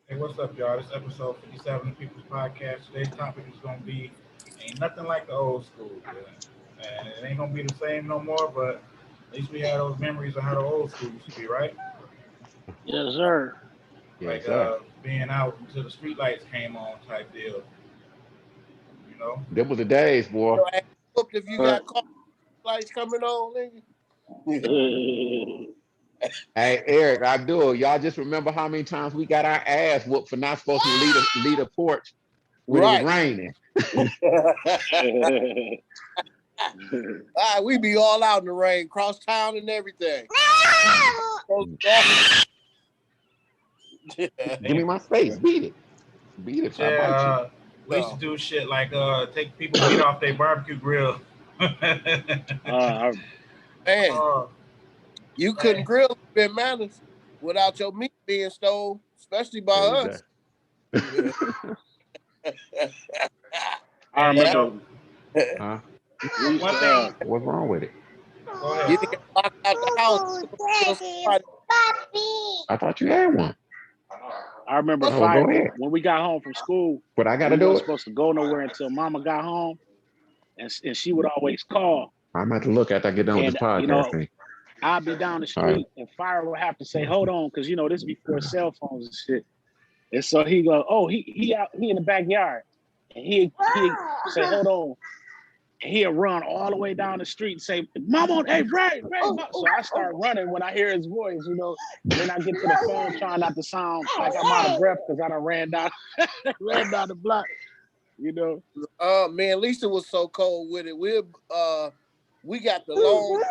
Hey, what's up, y'all? This is episode 57 of People's Podcast. Today's topic is going to be ain't nothing like the old school. And it ain't going to be the same no more, but at least we had those memories of how the old school used to be, right? Yes, sir. Like Yes, sir. being out until the street lights came on type deal, you know? Them was the days, boy. Your ass whooped if you Uh, got car lights coming on, nigga. Hey, Eric, I do. Y'all just remember how many times we got our ass whooped for not supposed to lead a porch when it was Right. raining. We be all out in the rain, cross town and everything. Give me my space. Beat it. Beat it. I bite Yeah, we used to do shit like take people meat off their barbecue grill. Man, Uh, you couldn't grill in manners without your meat being stolen, especially by you. us. I remember. Huh? We used One to, thing. What's wrong with it? Go You ahead. didn't get locked out the house. I thought you had one. I remember Oh, well, go ahead. when we got home from school. But I got to We do weren't it. supposed to go nowhere until Mama got home, and she would always call. I'm about to look after I get done with And this podcast thing. I'd be down the All right. street, and Fire would have to say, "Hold on," because this is before cell phones and shit. And so he go, "Oh, he in the backyard," and he say, "Hold on." And he'll run all the way down the street and say, "Mama, hey, Ray, Mama." So I start running when I hear his voice, Then I get to the phone trying not to sound like I'm out of breath because I done ran down the block, Man, Lisa was so cold with it. We got the long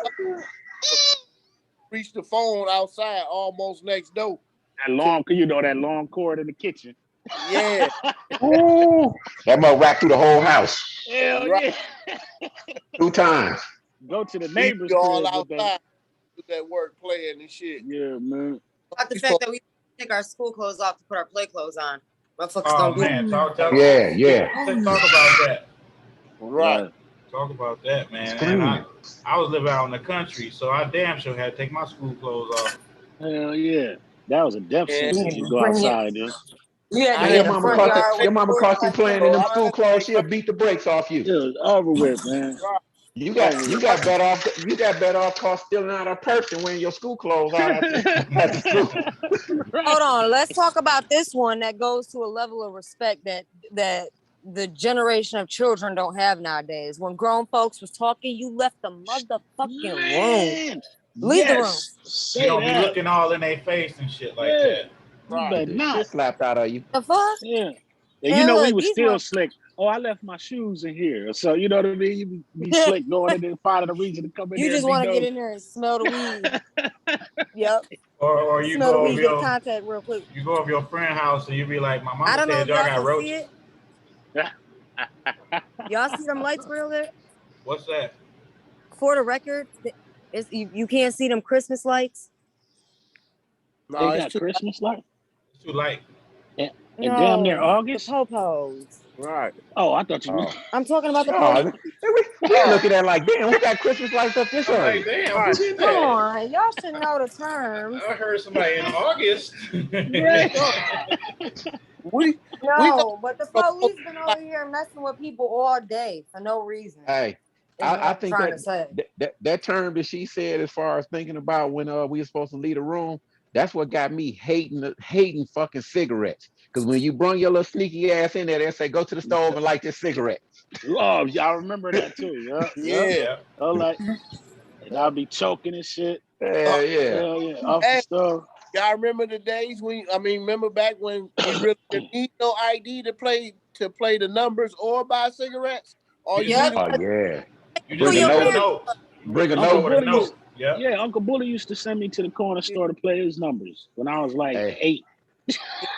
reach the phone outside almost next door. That long cord in the kitchen. Yeah. Ooh, that mug racked through the whole house Hell Right. yeah. 2 times. Go to the We neighbor's be all crib with that. outside do that work playing and shit. Yeah, man. About the fact that we take our school clothes off to put our play clothes on. Motherfuckers Oh don't do man, talk Yeah. about that. Right. Talk about that, man. And Screaming. I was living out in the country, so I damn sure had to take my school clothes off. Hell yeah. That was a death Yeah. sentence to go Bring it. outside, dude. You had to Man, be your in the mama front caught yard. your mama caught you playing in them school clothes. She'll beat the brakes off you. It was over with, man. You got better off caught stealing out her purse and wearing your school clothes out at the school. Hold on. Let's talk about this one that goes to a level of respect that the generation of children don't have nowadays. When grown folks was talking, you left the motherfucking room. Man. Leave the room. Say You don't be that. looking all in their face and shit like Yeah. that. You Right. better Shit not. slapped out of you. The fuck? Yeah. Man, And we look, was these still mother- slick. Oh, I left my shoes in here. So you know what I mean? You be slick going in there and finding a reason to come in You there. just want to get in there and smell the weed. Yep. Or you Smell the go weed, over get your contact real quick. you go over your friend's house and you be like, my I mama don't know if said y'all y'all got can see roaches. it. Y'all see them lights real there? What's that? For the record, you can't see them Christmas lights. No, They got it's too Christmas lights. It's too light. And damn near the August. popos. right. Oh, I thought you meant. I'm talking about the Oh, popos. we looking at it like, damn, we got Christmas lights up this I'm like, early. damn, Right. who did Come that? on, y'all should know the terms. I heard somebody in August. We No, but the police been over here messing with people all day for no reason. Hey, is what I I'm think trying to say. that term that she said as far as thinking about when we were supposed to leave a room, that's what got me hating fucking cigarettes. Because when you bring your little sneaky ass in there, they say, go to the stove and light this cigarette. Oh, y'all remember that too? Yeah. Yeah. Oh, like, and I'll be choking and shit. Hell yeah. Hell yeah. Off Hey. the stove. Y'all remember the days remember back when you really didn't need no ID to play the numbers or buy cigarettes? All you Yep. needed Oh yeah. You Bring just a know note. a note. Bring a You Uncle know note. with a Bully note. Yeah. Yeah, Uncle Bully used to send me to the corner store to play his numbers when I was like Hey. 8.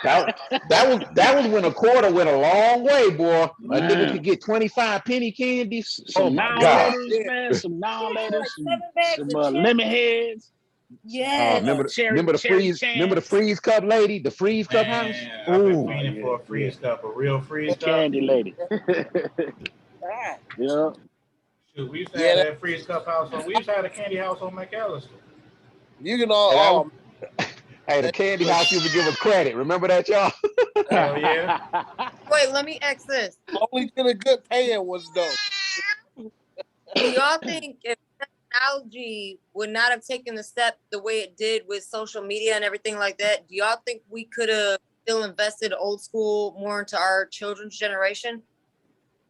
That was when a quarter went a long way, boy. A Man. nigga could get 25 penny candies. Some Oh my now god. letters, man. Some now letters, some 7 bags of chips. lemon heads. Yeah. Remember cherry the freeze? chance. Remember the freeze cup lady? The freeze cup house? Man, I've been Ooh. fiending for a freeze cup, a real freeze cup. Candy lady. Ah, Yeah. Shoot, we used to Yeah, have that freeze cup house. We used to have a candy house on McAllister. you can all Hey, the candy house used to give us credit. Remember that, y'all? Hell yeah. Wait, let me ask this. Only to the good paying was though. Do y'all think if technology would not have taken the step the way it did with social media and everything like that, do y'all think we could have still invested old school more into our children's generation?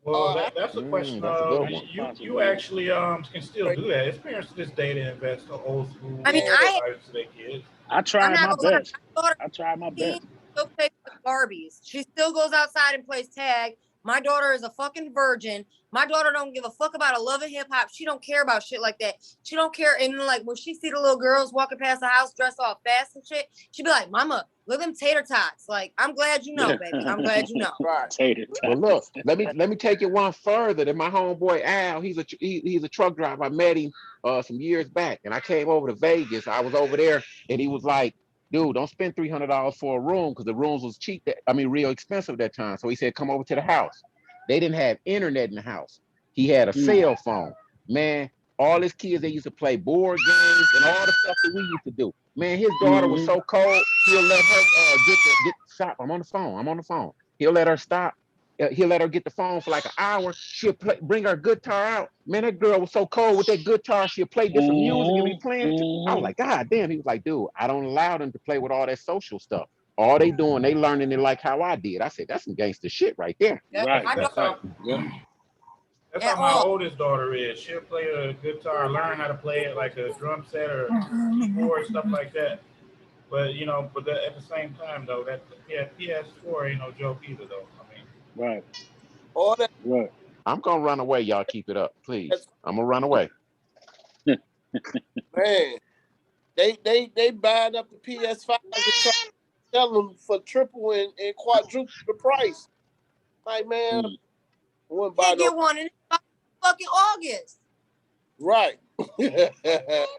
Well, that's a question. That's a good one. You actually can still do that. It's parents to this day to invest in old school I mean, devices to their kids. I I'm tried my not gonna lie, best. my daughter I tried my best. still plays with Barbies. She still goes outside and plays tag. My daughter is a fucking virgin. My daughter don't give a fuck about a love and hip hop. She don't care about shit like that. She don't care. And like when she see the little girls walking past the house dressed all fast and shit, she be like, "Mama, look at them tater tots." Like, I'm glad you know, baby. I'm glad you know. Right. Tater Well, look, let me take it one further. Than my homeboy Al, he's a truck driver. I met him some years back, and I came over to Vegas. I was over there, and he was like, "Dude, don't spend $300 for a room because the rooms was cheap. Real expensive at that time." So he said, "Come over to the house." They didn't have internet in the house. He had a cell phone. Man, all his kids, they used to play board games and all the stuff that we used to do. Man, his daughter was so cold, he'll let her stop. I'm on the phone. He'll let her stop. He'll let her get the phone for like an hour. She'll bring her guitar out. Man, that girl was so cold with that guitar. She'll play different music and be playing. I was like, God damn. He was like, dude, I don't allow them to play with all that social stuff. All they doing, they learning it like how I did. I said, that's some gangster shit right there. Right. That's how my oldest daughter is. She'll play a guitar, learn how to play it like a drum set or keyboard, stuff like that. But at the same time though, that PS4 ain't no joke either though. I mean, Right. All that. Right. I'm gonna run away. Y'all keep it up, please. I'm gonna run away. Man, they buying up the PS5 and trying to sell them for triple and quadruple the price. Like, man, I wouldn't buy Can't get one in fucking August. Right.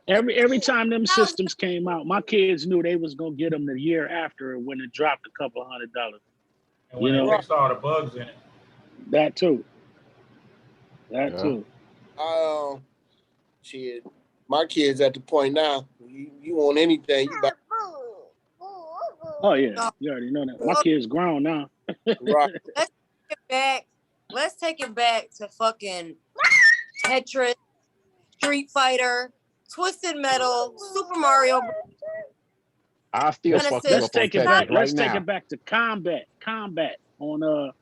Every time them systems came out, my kids knew they was gonna get them the year after when it dropped a couple $100. and when they fixed all the bugs in it. That too. That too. Shit, my kids at the point now. You want anything? You buy. Oh yeah, you already know that. My kid's grown now. Right. Let's take it back to fucking Tetris, Street Fighter, Twisted Metal, Super Mario. I still fuck you Let's up take on it back. Tetris Let's right take now. it back to combat on Oh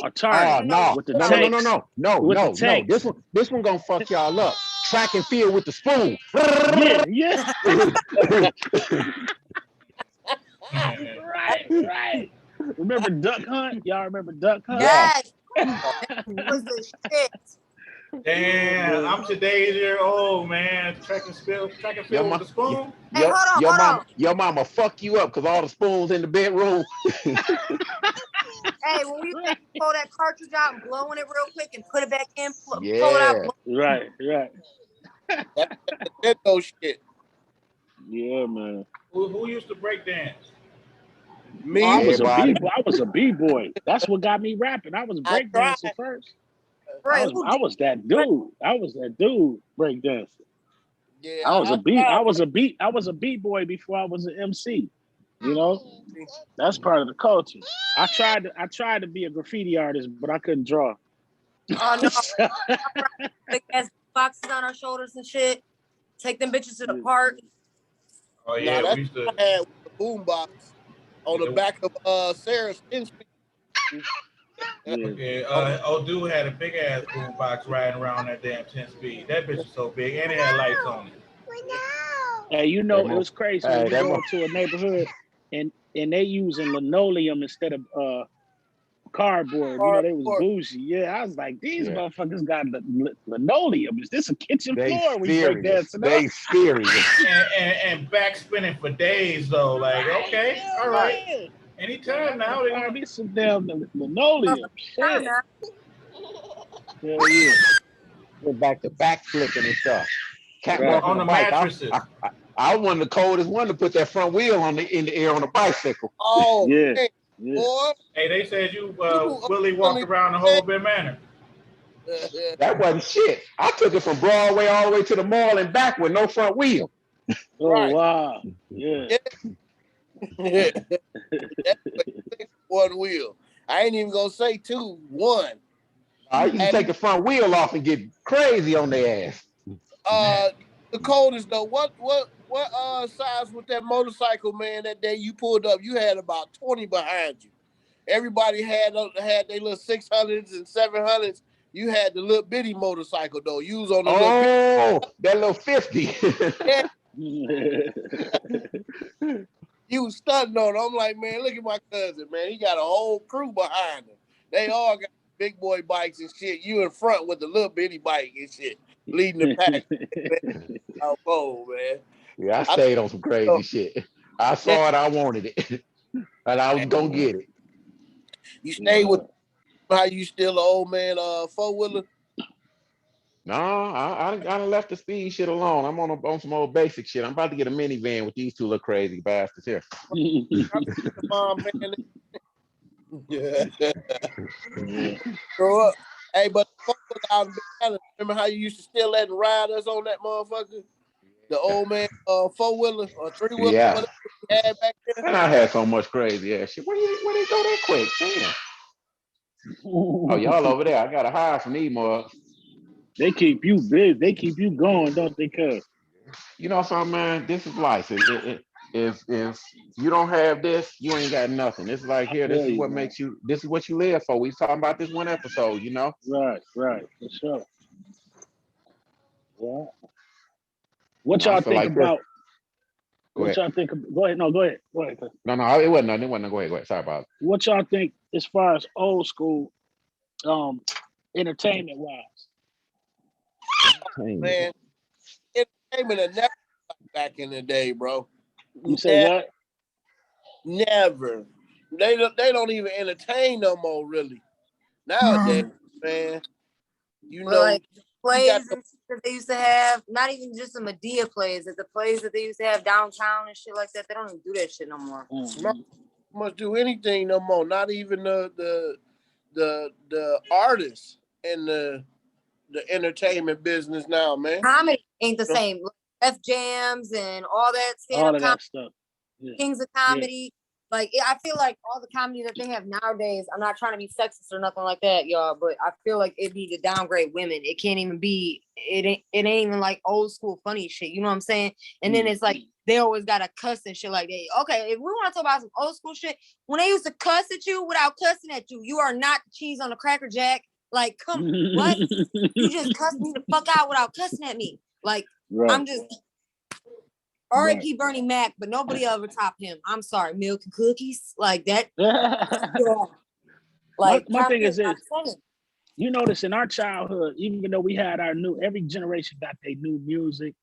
Atari. no, with the no. tanks. This one gonna fuck y'all up. Track and field with the spoon. Yeah. Right. Remember Duck Hunt? Y'all remember Duck Hunt? Yes. That was the shit. Damn, I'm today's year old, man. Track and field with the spoon. Hey, hold on. Your mama fuck you up because all the spoons in the bedroom. Hey, when we pull that cartridge out and blowing it real quick and put it back in, pull it out. Right. That's Nintendo shit. Yeah, man. Who used to break dance? Me. I was a b-boy. That's what got me rapping. I was breakdancing first. Right. I was that dude. Breakdancing. Yeah. I was a b-boy before I was an MC. You know, that's part of the culture. I tried to be a graffiti artist, but I couldn't draw. Oh no. Big ass boxes on our shoulders and shit. Take them bitches to the park. Oh yeah, that's we used to what I had with the boombox on the back of Sarah's 10-speed. Yeah, old dude had a big ass boombox riding around that damn 10-speed. That bitch was so big, and it had lights on it. Hey, it was crazy when you go into a neighborhood and they using linoleum instead of cardboard. You know, they was bougie. Yeah, I was like, these motherfuckers got linoleum. Is this a kitchen floor? We break dancing. They serious. and back spinning for days though. Like, okay, all right. Anytime now they're gonna be some damn linoleum. Shit. Yeah. We're back to back flipping and stuff. Catwalk on the mattresses. I was one of the coldest one to put that front wheel in the air on a bicycle. Oh yeah. Boy. Hey, they said you Willie walked around the whole bit manor. That wasn't shit. I took it from Broadway all the way to the mall and back with no front wheel. Oh wow. Yeah. That's one wheel. I ain't even gonna say 2, 1. I used to take the front wheel off and get crazy on their ass. The coldest though. What size was that motorcycle, man? That day you pulled up, you had about 20 behind you. Everybody had their little 600s and 700s. You had the little bitty motorcycle though. You was on the little bitty. That little 50. Yeah. You was stunting on it. I'm like, man, look at my cousin, man. He got a whole crew behind him. They all got big boy bikes and shit. You in front with the little bitty bike and shit, leading the pack. Oh, bold, man. Yeah, I stayed on some crazy shit. I saw it, I wanted it, and I was gonna get it. You stayed with how you still an old man 4-wheeler? No, I done left the speed shit alone. I'm on some old basic shit. I'm about to get a minivan with these two little crazy bastards here. Mom, man. Grow up. Hey, but out in Canada, remember how you used to still let ride us on that motherfucker? The old man 4-wheeler or 3-wheeler, Yeah. whatever you had back there. And I had so much crazy ass shit. Where they go that quick? Damn. Oh, y'all over there. I gotta hide from these mugs. They keep you busy. They keep you going, don't they, cuz? You know something, man? This is life. If you don't have this, you ain't got nothing. It's like here, this is what makes you, this is what you live for. We was talking about this one episode, you know? Right, for sure. Yeah. What y'all think like about? What y'all think? Go ahead. No, go ahead. Go ahead. No, it wasn't nothing. It wasn't nothing. Go ahead. Sorry about it. What y'all think as far as old school, entertainment wise? Man, entertainment had never back in the day, bro. You say what? Never. They don't even entertain no more, really. Nowadays, man. You know, like plays and shit that they used to have, not even just the Medea plays, that the plays that they used to have downtown and shit like that, they don't even do that shit no more. Not much do anything no more. Not even the artists in the entertainment business now, man. Comedy ain't the same. F Jams and all that all of that stuff. Yeah. Kings of Comedy. Like, I feel like all the comedy that they have nowadays, I'm not trying to be sexist or nothing like that, y'all, but I feel like it need to downgrade women. It can't even be, it ain't even like old school funny shit. You know what I'm saying? And then it's like, they always got to cuss and shit like that. Okay, if we want to talk about some old school shit, when they used to cuss at you without cussing at you, you are not cheese on a Cracker Jack. Like, come, what? You just cussed me the fuck out without cussing at me. Like, I'm just... R.I.P. Bernie Mac, but nobody ever topped him. I'm sorry, milk and cookies like that. Like my thing is this: you notice in our childhood, even though we had every generation got their new music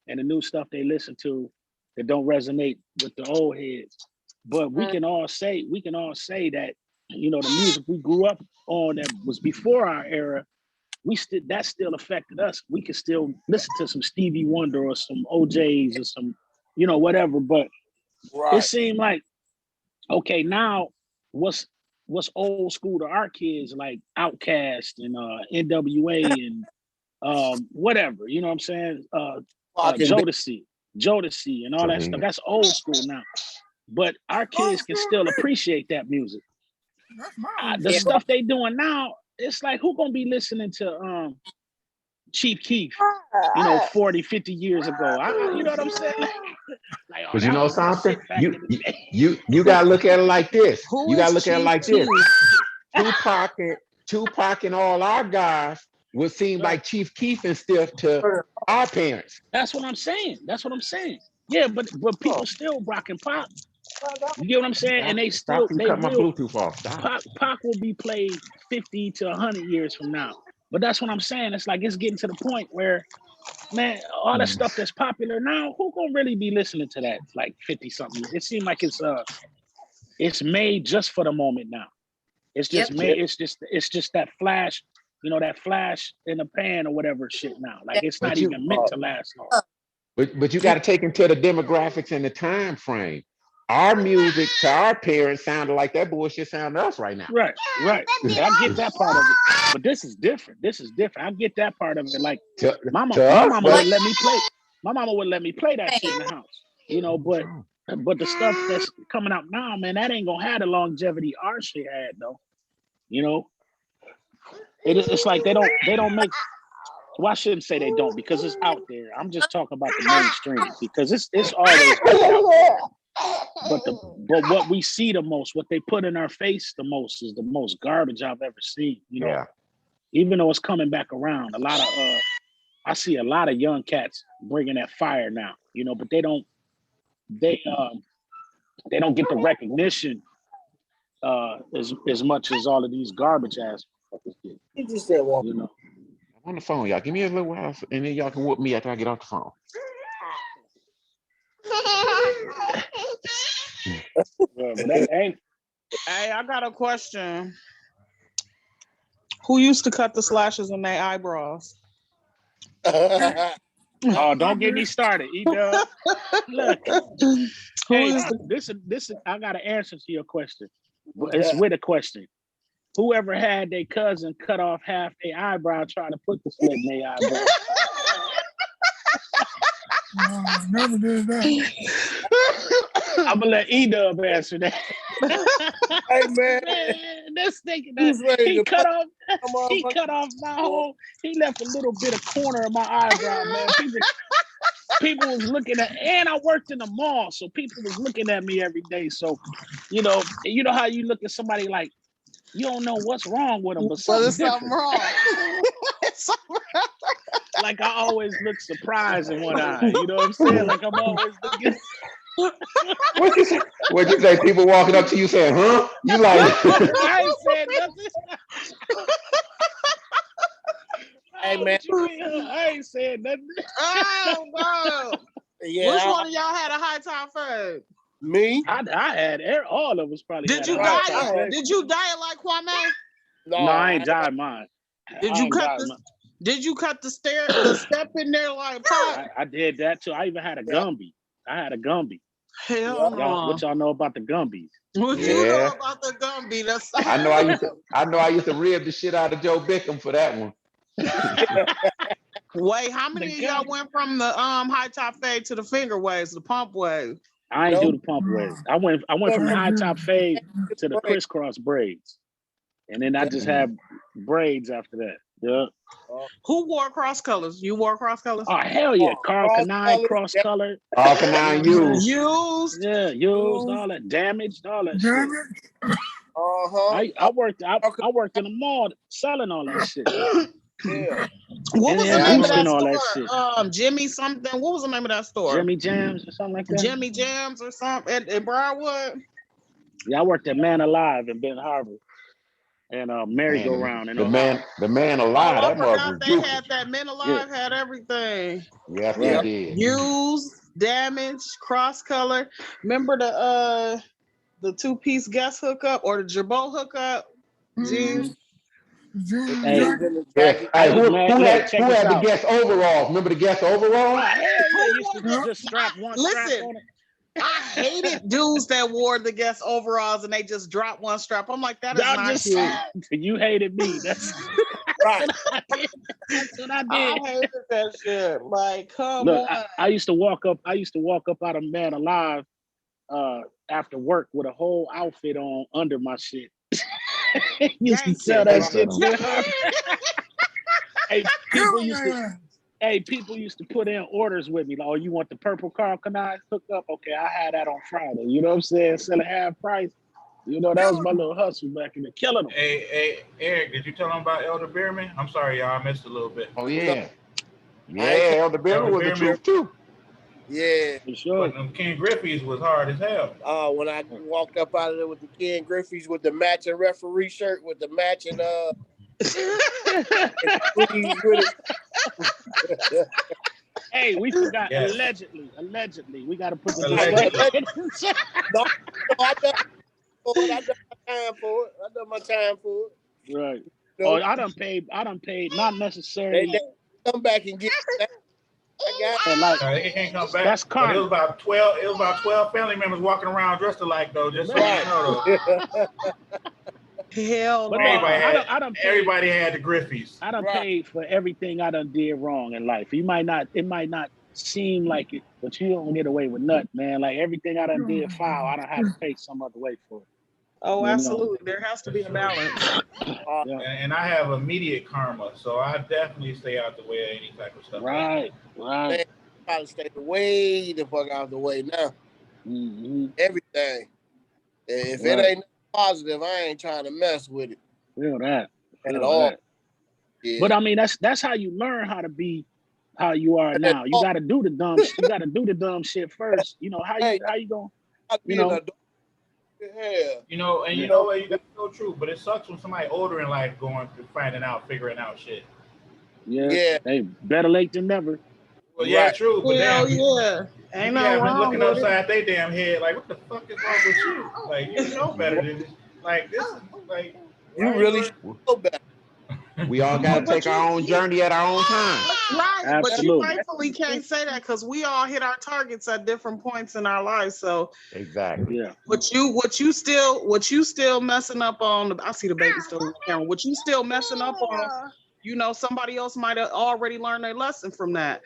and the new stuff they listen to that don't resonate with the old heads. But we can all say that, you know, the music we grew up on that was before our era, that still affected us. We could still listen to some Stevie Wonder or some OJs or some, you know, whatever. But it seemed like, okay, now what's old school to our kids, like Outkast and NWA and whatever, you know what I'm saying? Jodeci and all that stuff. That's old school now. But our kids can still appreciate that music. The stuff they doing now, it's like, who gonna be listening to Chief Keef, you know, 40, 50 years ago? You know what I'm saying? Like, but you know something? You gotta look at it like this. You gotta look at it like this. Tupac and all our guys would seem like Chief Keef and stuff to our parents. That's what I'm saying. Yeah, but people still rocking pop. You get what I'm saying? And they still cut my Bluetooth off. Pac will be played 50 to 100 years from now. But that's what I'm saying. It's like, it's getting to the point where, man, all the stuff that's popular now, who gonna really be listening to that? Like 50 something. It seems like it's made just for the moment now. It's just made. It's just that flash, you know, that flash in the pan or whatever shit now. Like, it's not even meant to last long. But you got to take into the demographics and the time frame. Our music to our parents sounded like that bullshit sound to us right now. Right. I get that part of it, but this is different. I get that part of it. Like, my mama would let me play. My mama would let me play that shit in the house, you know. But But the stuff that's coming out now, man, that ain't gonna have the longevity our shit had though. You know, it's like they don't make. Well, I shouldn't say they don't because it's out there. I'm just talking about the mainstream because it's always been out there. But what we see the most, what they put in our face the most, is the most garbage I've ever seen. You know, even though it's coming back around, a lot of I see a lot of young cats bringing that fire now. You know, but they don't get the recognition as much as all of these garbage ass fuckers get. He just said, "Well, You know. I'm on the phone, y'all. Give me a little while, and then y'all can whoop me after I get off the phone. Yeah, but that ain't. Hey, I got a question. Who used to cut the slashes in their eyebrows? Oh, don't get me started. Look, hey, this is. I got an answer to your question. It's with a question. Whoever had their cousin cut off half their eyebrow trying to put the slit in their eyebrow? No, I never did that. I'm gonna let E-Dub answer that. Hey man, This thinking who's that ready he to cut off my whole. He left a little bit of corner of my eyebrow, man. People was looking at, and I worked in the mall, so people was looking at me every day. So, you know how you look at somebody like you don't know what's wrong with them, but something's something wrong. Like I always look surprised in one eye. You know what I'm saying? Like I'm always looking. What'd you say? What'd you say? People walking up to you saying, "Huh?" You like? I ain't said nothing. Hey man, I ain't said nothing. Oh no! Yeah, Which one of y'all had a high top fade? Me? I had all of us probably. Did you dye it? Did you dye it like Kwame? No, I ain't dyed mine. Did you cut the step in there like Pop? I did that too. I even had a Gumby. I had a Gumby. Hell no. What y'all know about the Gumbies? What you know about the Gumby? That's I know I used to rib the shit out of Joe Bickham for that one. Wait, how many of y'all went from the high top fade to the finger waves, the pump wave? I ain't do the pump waves. I went from the high top fade to the crisscross braids, and then I just had braids after that. Yeah. Who wore cross colors? You wore cross colors? Oh hell yeah, Carl Kanai cross color. Carl Kanai used. Yeah, used all that, damaged all that shit. I worked in the mall selling all that shit. Yeah. What was the name of that store? Jimmy something. What was the name of that store? Jimmy Jams or something like that. Jimmy Jams or something at Briarwood. Yeah, I worked at Man Alive in Ben Harbor. And merry-go-round. The man alive. Oh, I that forgot they was had that. Men Alive had everything. Yes, they did. Used, damaged, cross color. Remember the two-piece guest hookup or the Jabot hookup? Jeez. Hey, who had the guest overalls? Remember the guest overalls? Just strap one strap on it. I hated dudes that wore the guest overalls and they just dropped one strap. I'm like, that is not cute. You hated me. That's right. That's what I did. I hated that shit. Like, come on. I used to walk up out of Man Alive after work with a whole outfit on under my shit. Used to sell that shit. People used to put in orders with me. Like, oh, you want the purple Carl Kanai hook up? Okay, I had that on Friday. You know what I'm saying? Selling half price. You know, that was my little hustle back in the killing them. Hey, Eric, did you tell them about Elder Bierman? I'm sorry, y'all, I missed a little bit. Oh, yeah. Elder Bierman was the truth, too. Yeah. For sure. But them Ken Griffey's was hard as hell. When I walked up out of there with the Ken Griffey's with the matching referee shirt with the matching Hey, we forgot allegedly. We got to put the No, I done my time for it. I done my time for it. Right. No. Oh, I done paid. Not necessarily. They come back and get that. They can't come back. That's karma. It was about 12 family members walking around dressed alike though. Just so you know though. Hell no. Everybody had the Griffies. I done paid for everything I done did wrong in life. It might not seem like it, but you don't get away with nothing, man. Like everything I done did foul, I don't have to pay some other way for it. Oh, You know? absolutely. There has to be a balance. Yeah. And I have immediate karma, so I definitely stay out the way of any type of stuff. Right, right. Man, try to stay way the fuck out the way now. Mm-hmm. Everything. If Right. it ain't positive, I ain't trying to mess with it Feel that. at Feel all. that. Yeah. But I mean, that's how you learn how to be how you are now. You got to do the dumb. You got to do the dumb shit first. You know how you gonna. You know. Yeah. You know, and you know what? That's so true. But it sucks when somebody older in life going through figuring out shit. Yeah. Hey, better late than never. Well, yeah, true. But Hell damn, yeah. Ain't you no have been wrong looking with upside their damn head, like, what the fuck is wrong with you? Like, you know better than this. Like, this is like. You really should know better. We all got to take our own journey at our own time. Right, Absolutely. but you rightfully can't say that because we all hit our targets at different points in our lives. So Exactly. Yeah. what you still messing up on? I see the baby still on camera. What you still messing up on? You know, somebody else might have already learned their lesson from that.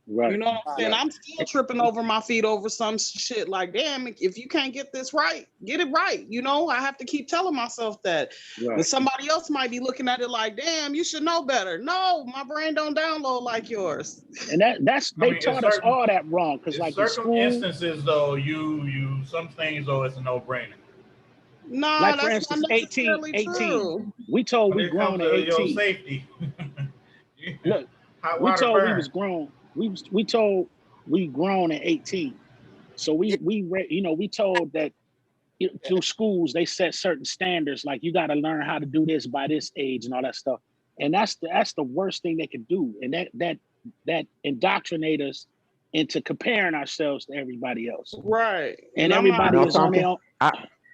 Right. You know what I'm saying? Right. I'm still tripping over my feet over some shit. Like, damn, if you can't get this right, get it right. You know, I have to keep telling myself that. Right. But somebody else might be looking at it like, damn, you should know better. No, my brain don't download like yours. And they taught us all that wrong. Because like in certain school, instances though, you some things though it's a no-brainer. No, like for that's instance, not 18. true. We told When we it comes grown at to 18. your safety. Look, Hot we water told burn. we was grown. We told we grown at 18. So we told that through schools they set certain standards, like you got to learn how to do this by this age and all that stuff. And that's the worst thing they could do. And that indoctrinate us into comparing ourselves to everybody else. Right. And everybody is on their own.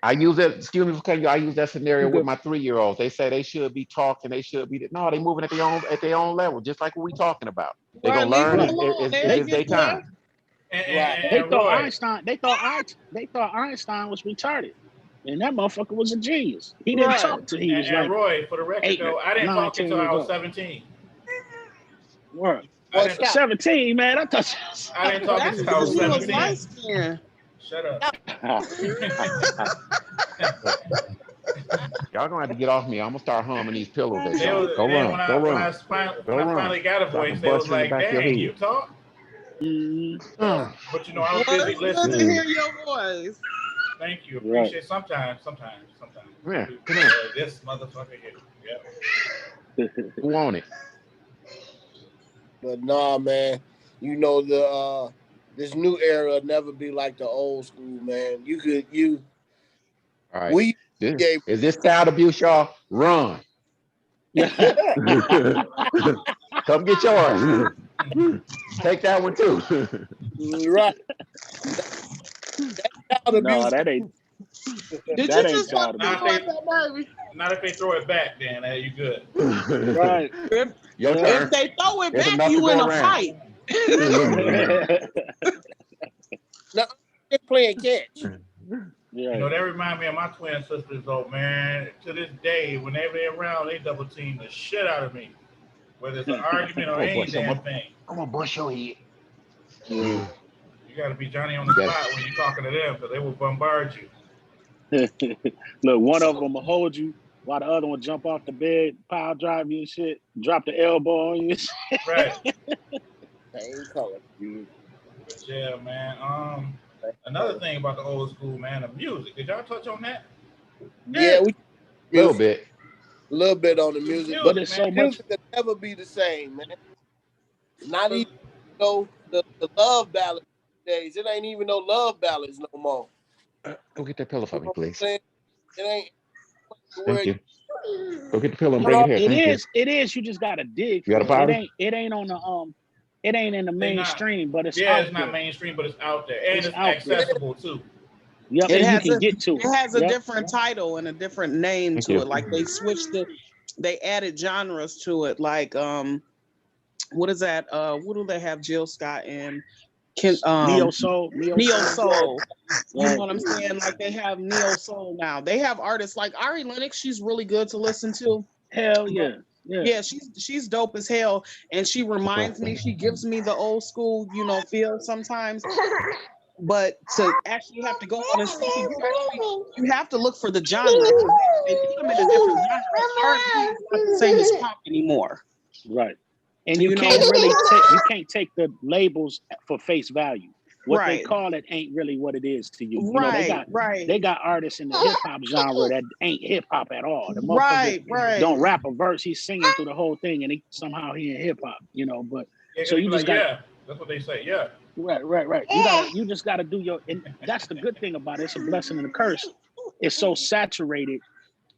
I use that. Excuse me for cutting you. I use that scenario with my 3-year-olds. They say they should be talking. They should be. No, they moving at their own level, just like what we talking about. They're gonna learn. It's their time. They thought Einstein was retarded, and that motherfucker was a genius. He didn't talk till he was like. Roy, for the record though, I didn't talk until I was 17. Word. 17, man. I thought I didn't talk until I was 17. Shut up. Y'all gonna have to get off me. I'm gonna start humming these pillows. Go run. When I finally got a voice, they was like, "Dang, you talk." But you know, I was busy listening. Good to hear your voice. Thank you. Appreciate it. Sometimes. Yeah, come on. This motherfucker here. Yep. Who on it? But nah, man. You know this new era will never be like the old school, man. All right. Is this child abuse, y'all? Run. Come get yours. Take that one too. Right. No, that ain't. Did that you just child abuse. Not if they throw it back, then you good. Right. Your turn. If they throw it back, you in a fight. No, they're playing catch. Yeah. You know, that remind me of my twin sisters, though, man. To this day, whenever they're around, they double team the shit out of me. Whether it's an argument or any damn thing. I'm gonna bust your head. You got to be Johnny on the spot when you're talking to them, because they will bombard you. Look, one of them will hold you while the other one jump off the bed, pile drive you and shit, drop the elbow on you. Right. Same color. But yeah, man. Another thing about the old school, man, the music. Did y'all touch on that? Yeah, a little bit. A little bit on the music, Music, but man, so music will never be the same, man. Not even the love ballad days. It ain't even no love ballads no more. Go get that pillow for me, please. It ain't. Thank you. Go get the pillow and bring it here. It is. You just gotta dig. You got a problem? It ain't on the It ain't in the mainstream, but it's out it's not there. Mainstream, but it's out there, and it's accessible too. Yep, it and you can get to it. It has a different title and a different name to it. Like they switched they added genres to it. Like what is that? What do they have Jill Scott in? Neo Soul. You know what I'm saying? Like they have Neo Soul now. They have artists like Ari Lennox. She's really good to listen to. Hell yeah. Yeah, she's dope as hell, and she reminds me. She gives me the old school, feel sometimes. But to actually have to go on and see, you have to look for the genre. They put them in a different genre. R&B is not the same as pop anymore. Right. And you can't really take the labels for face value. What they call it ain't really what it is to you. They got artists in the hip hop genre that ain't hip hop at all. The motherfucker don't rap a verse, he's singing through the whole thing, and somehow he in hip hop, But so you just got that's what they say. Yeah. Right. You just gotta do your, and that's the good thing about it. It's a blessing and a curse. It's so saturated,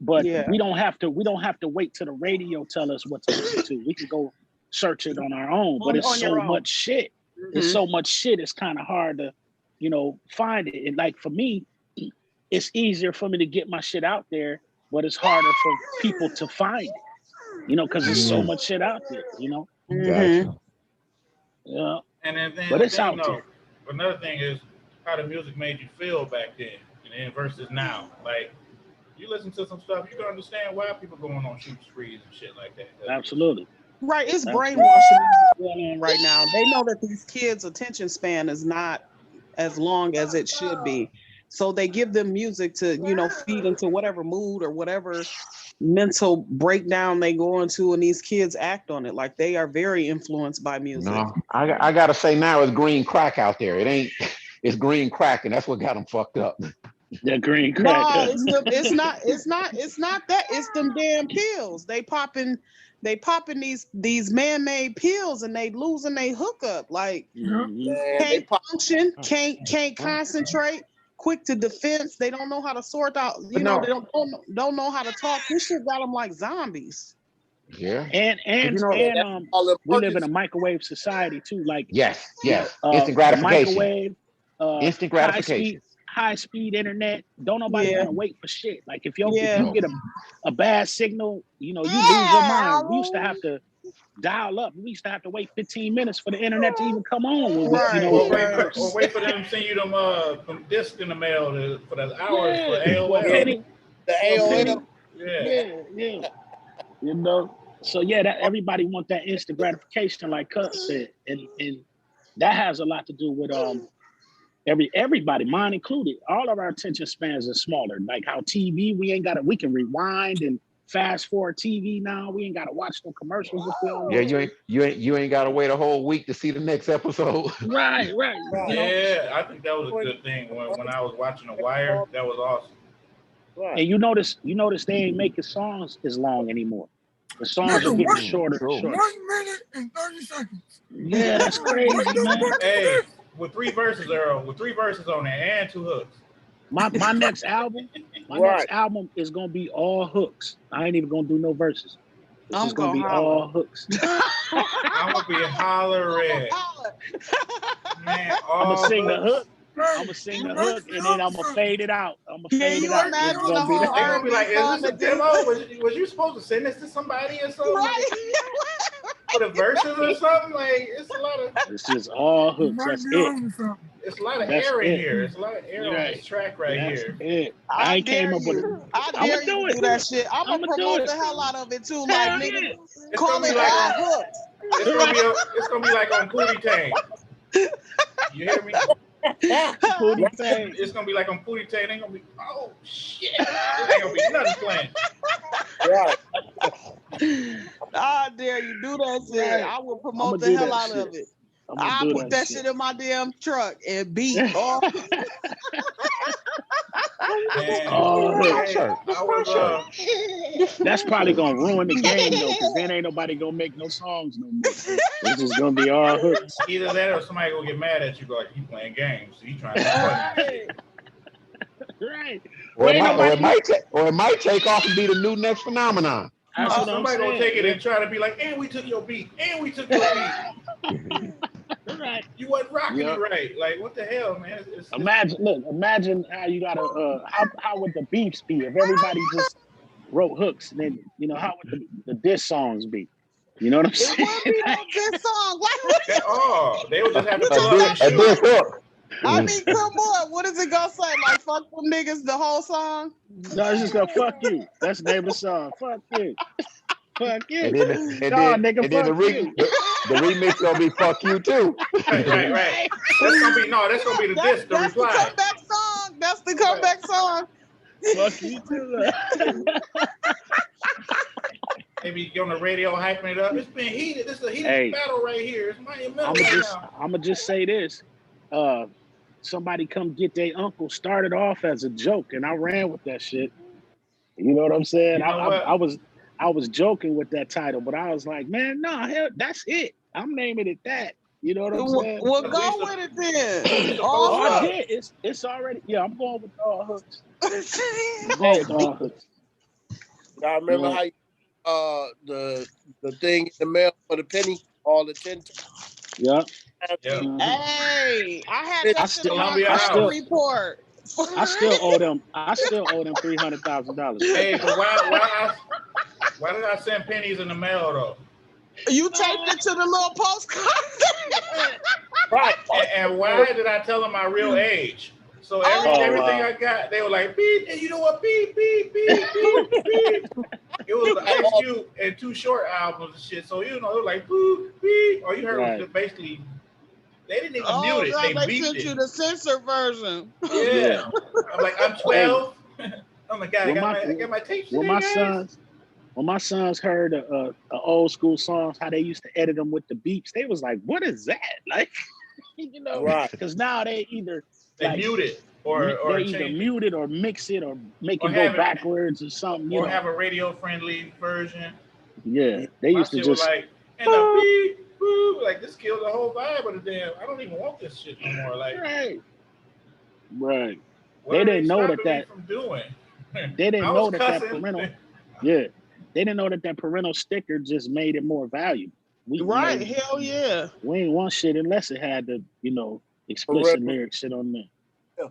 but we don't have to wait till the radio tell us what to listen to. We can go search it on our own. But it's so much shit. It's so much shit. It's kind of hard to, find it. And like for me, it's easier for me to get my shit out there, but it's harder for people to find it. Because there's so much shit out there. Gotcha. Yeah. And then but it's out there. Another thing is how the music made you feel back then, and then versus now. Like you listen to some stuff, you can understand why people going on shoot sprees and shit like that. Absolutely. Right, it's brainwashing going on right now. They know that these kids' attention span is not as long as it should be. So they give them music to, feed into whatever mood or whatever mental breakdown they go into, and these kids act on it. Like they are very influenced by music. No, I gotta say now it's green crack out there. It's green crack, and that's what got them fucked up. The green crack. No, it's not that. It's them damn pills. They popping these man-made pills, and they losing their hookup. Like can't function, can't concentrate, quick to defense. They don't know how to sort out. They don't know how to talk. This shit got them like zombies. Yeah. And we live in a microwave society too. Like yes. Instant gratification. Microwave. Instant gratification. High speed internet. Don't nobody want to wait for shit. Like if you get a bad signal, you lose your mind. We used to have to dial up. We used to have to wait 15 minutes for the internet to even come on. Or wait for them to send you them discs in the mail for the hours for AOL. The AOL. Yeah. So that everybody want that instant gratification, like Cut said, and that has a lot to do with everybody, mine included. All of our attention spans are smaller. Like how TV, we can rewind and fast forward TV now. We ain't gotta watch no commercials if we don't. Yeah, you ain't gotta wait a whole week to see the next episode. Right. Yeah, I think that was a good thing when I was watching The Wire. That was awesome. Right. And you notice they ain't making songs as long anymore. The songs are getting shorter. 1 minute and 30 seconds. Yeah, that's crazy, man. Hey, with 3 verses, Earl, on there and 2 hooks. My next album, next album is gonna be all hooks. I ain't even gonna do no verses. It's gonna be all hooks. I'm gonna be hollering. Man, I'm gonna sing the hook. I'm gonna sing the hook and then I'm gonna fade it out. They're gonna be like, is this a demo? Was you supposed to send this to somebody or something? Right. For the verses or something? Like it's a lot of. It's just all hooks. That's it. It's a lot of air in here. It's a lot of air on this track here. It. I came up with it. I dare you to do that shit. I'm gonna promote the hell out of it too. Like nigga, call it all hooks. It's gonna be like on Pootie Tang. You hear me? Pootie Tang. It's gonna be like on Pootie Tang. They gonna be, oh shit. It ain't gonna be nothing playing. Right. I dare you do that shit. I will promote the hell out of it. I'll put that shit in my damn truck and beat off. That's probably gonna ruin the game though, because then ain't nobody gonna make no songs no more. This is gonna be all hooks. Either that or somebody gonna get mad at you, like you playing games. So you trying to right. Or it might take off and be the new next phenomenon. Somebody gonna take it and try to be like, and we took your beat, and we took your beat. Right. You wasn't rocking it right. Like, what the hell, man? Imagine how you gotta how would the beefs be if everybody just wrote hooks? Then how would the diss songs be? You know what I'm saying? It would be no diss song. They would just have to a diss hook. I mean, come on. What is it gonna say? Like, fuck them niggas, the whole song? No, it's just gonna fuck you. That's the name of the song. Fuck you. Fuck you. And then, Nah, nigga, and then fuck you. the remix gonna be fuck you too. Right. That's gonna be the diss, the That's the reply. comeback song. That's the comeback song. Fuck you too. Maybe on the radio hyping it up. It's been heated. This is a heated battle right here. It's monumental now. I'm gonna just say this. Somebody come get their uncle started off as a joke, and I ran with that shit. You know what I'm saying? You know I was joking with that title, but I was like, man, no, hell, that's it. I'm naming it that. You know what I'm saying? Well, go with it then. Oh, I did. It's already. Yeah, I'm going with all hooks. I'm going with all hooks. I remember how you, the thing in the mail for the penny, all the 10. Yeah. Hey, I had that shit on my credit report. I still owe them $300,000. Hey, but why did I send pennies in the mail though? You taped it to the little postcard. Right. And why did I tell them my real age? So everything I got, they were like, beep, and you know what, beep, beep, beep, beep, beep. It was the Ice Cube and Too Short albums and shit. So, you know, it was like, boop, beep. All you heard was basically, they didn't even mute it. They beeped sent you the censor version. Yeah. I'm like, I'm 12. Oh my God, I got my tapes today, guys. When my sons heard old school songs, how they used to edit them with the beeps, they was like, what is that? Like, you know, because now they either mute it or they either mute it or mix it or make it go backwards or something. Or have a radio friendly version. Yeah, they used to just like, and the beep, boop, like this kills the whole vibe of the damn. I don't even want this shit no more. Like, right. They didn't know that. From doing? They didn't know that parental. Yeah, they didn't know that parental sticker just made it more valuable. Hell yeah. We ain't want shit unless it had the, you know, explicit lyric shit on there. Yeah.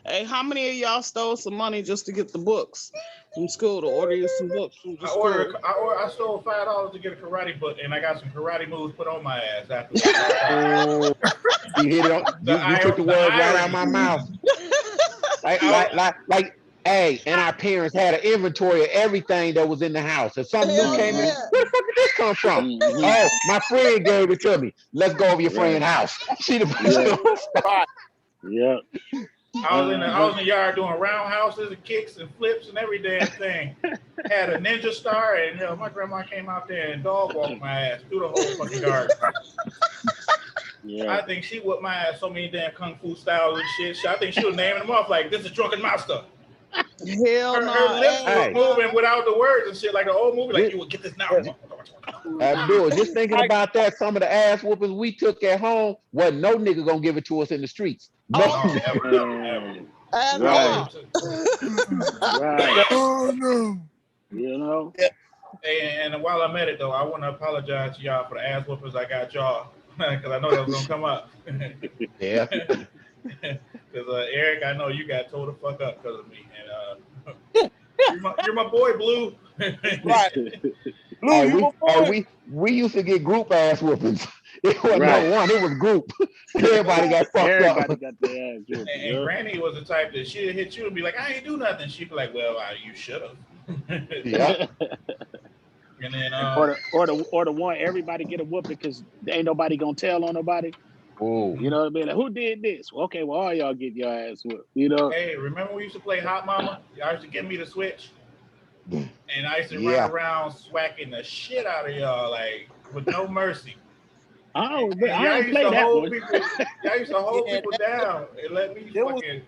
Hey, how many of y'all stole some money just to get the books from school, to order you some books from the school? I stole $5 to get a karate book, and I got some karate moves put on my ass after that. You hit it on, you took the words right out of my mouth. Like, hey, and our parents had an inventory of everything that was in the house. If something new came in, where the fuck did this come from? Oh, my friend gave it to me. Let's go over your friend's house. She the Yeah. I was in the yard doing roundhouses and kicks and flips and every damn thing. Had a ninja star, and my grandma came out there and dog walked my ass through the whole fucking garden. Yeah. I think she whipped my ass so many damn kung fu styles and shit. I think she was naming them off like, this is Drunken Master. Hell no. Her lips was moving without the words and shit, like an old movie. Like, you would get this now. Abdul, just thinking about that, some of the ass whoopings we took at home, wasn't no nigga gonna give it to us in the streets. No. Never. Right. Oh no. You know? And while I'm at it, though, I want to apologize to y'all for the ass whoopers I got y'all, because I know that was going to come up. Yeah. Because Eric, I know you got told the fuck up because of me. And you're my boy, Blue. Right. Blue, we used to get group ass whoopings. It wasn't no one, it was group. Everybody got fucked up. Everybody got their ass whooped. And Granny was the type that she'd hit you and be like, I ain't do nothing. She'd be like, well, you should have. Yeah. And then, or the one everybody get a whooping because ain't nobody gonna tell on nobody. Oh, you know what I mean? Like, who did this? Well, okay, well, all y'all get your ass whooped. You know. Hey, remember we used to play Hot Mama? Y'all used to give me the Switch, and I used to run around swacking the shit out of y'all like with no mercy. Oh, but I didn't play that one. Y'all used to hold people down and let me fucking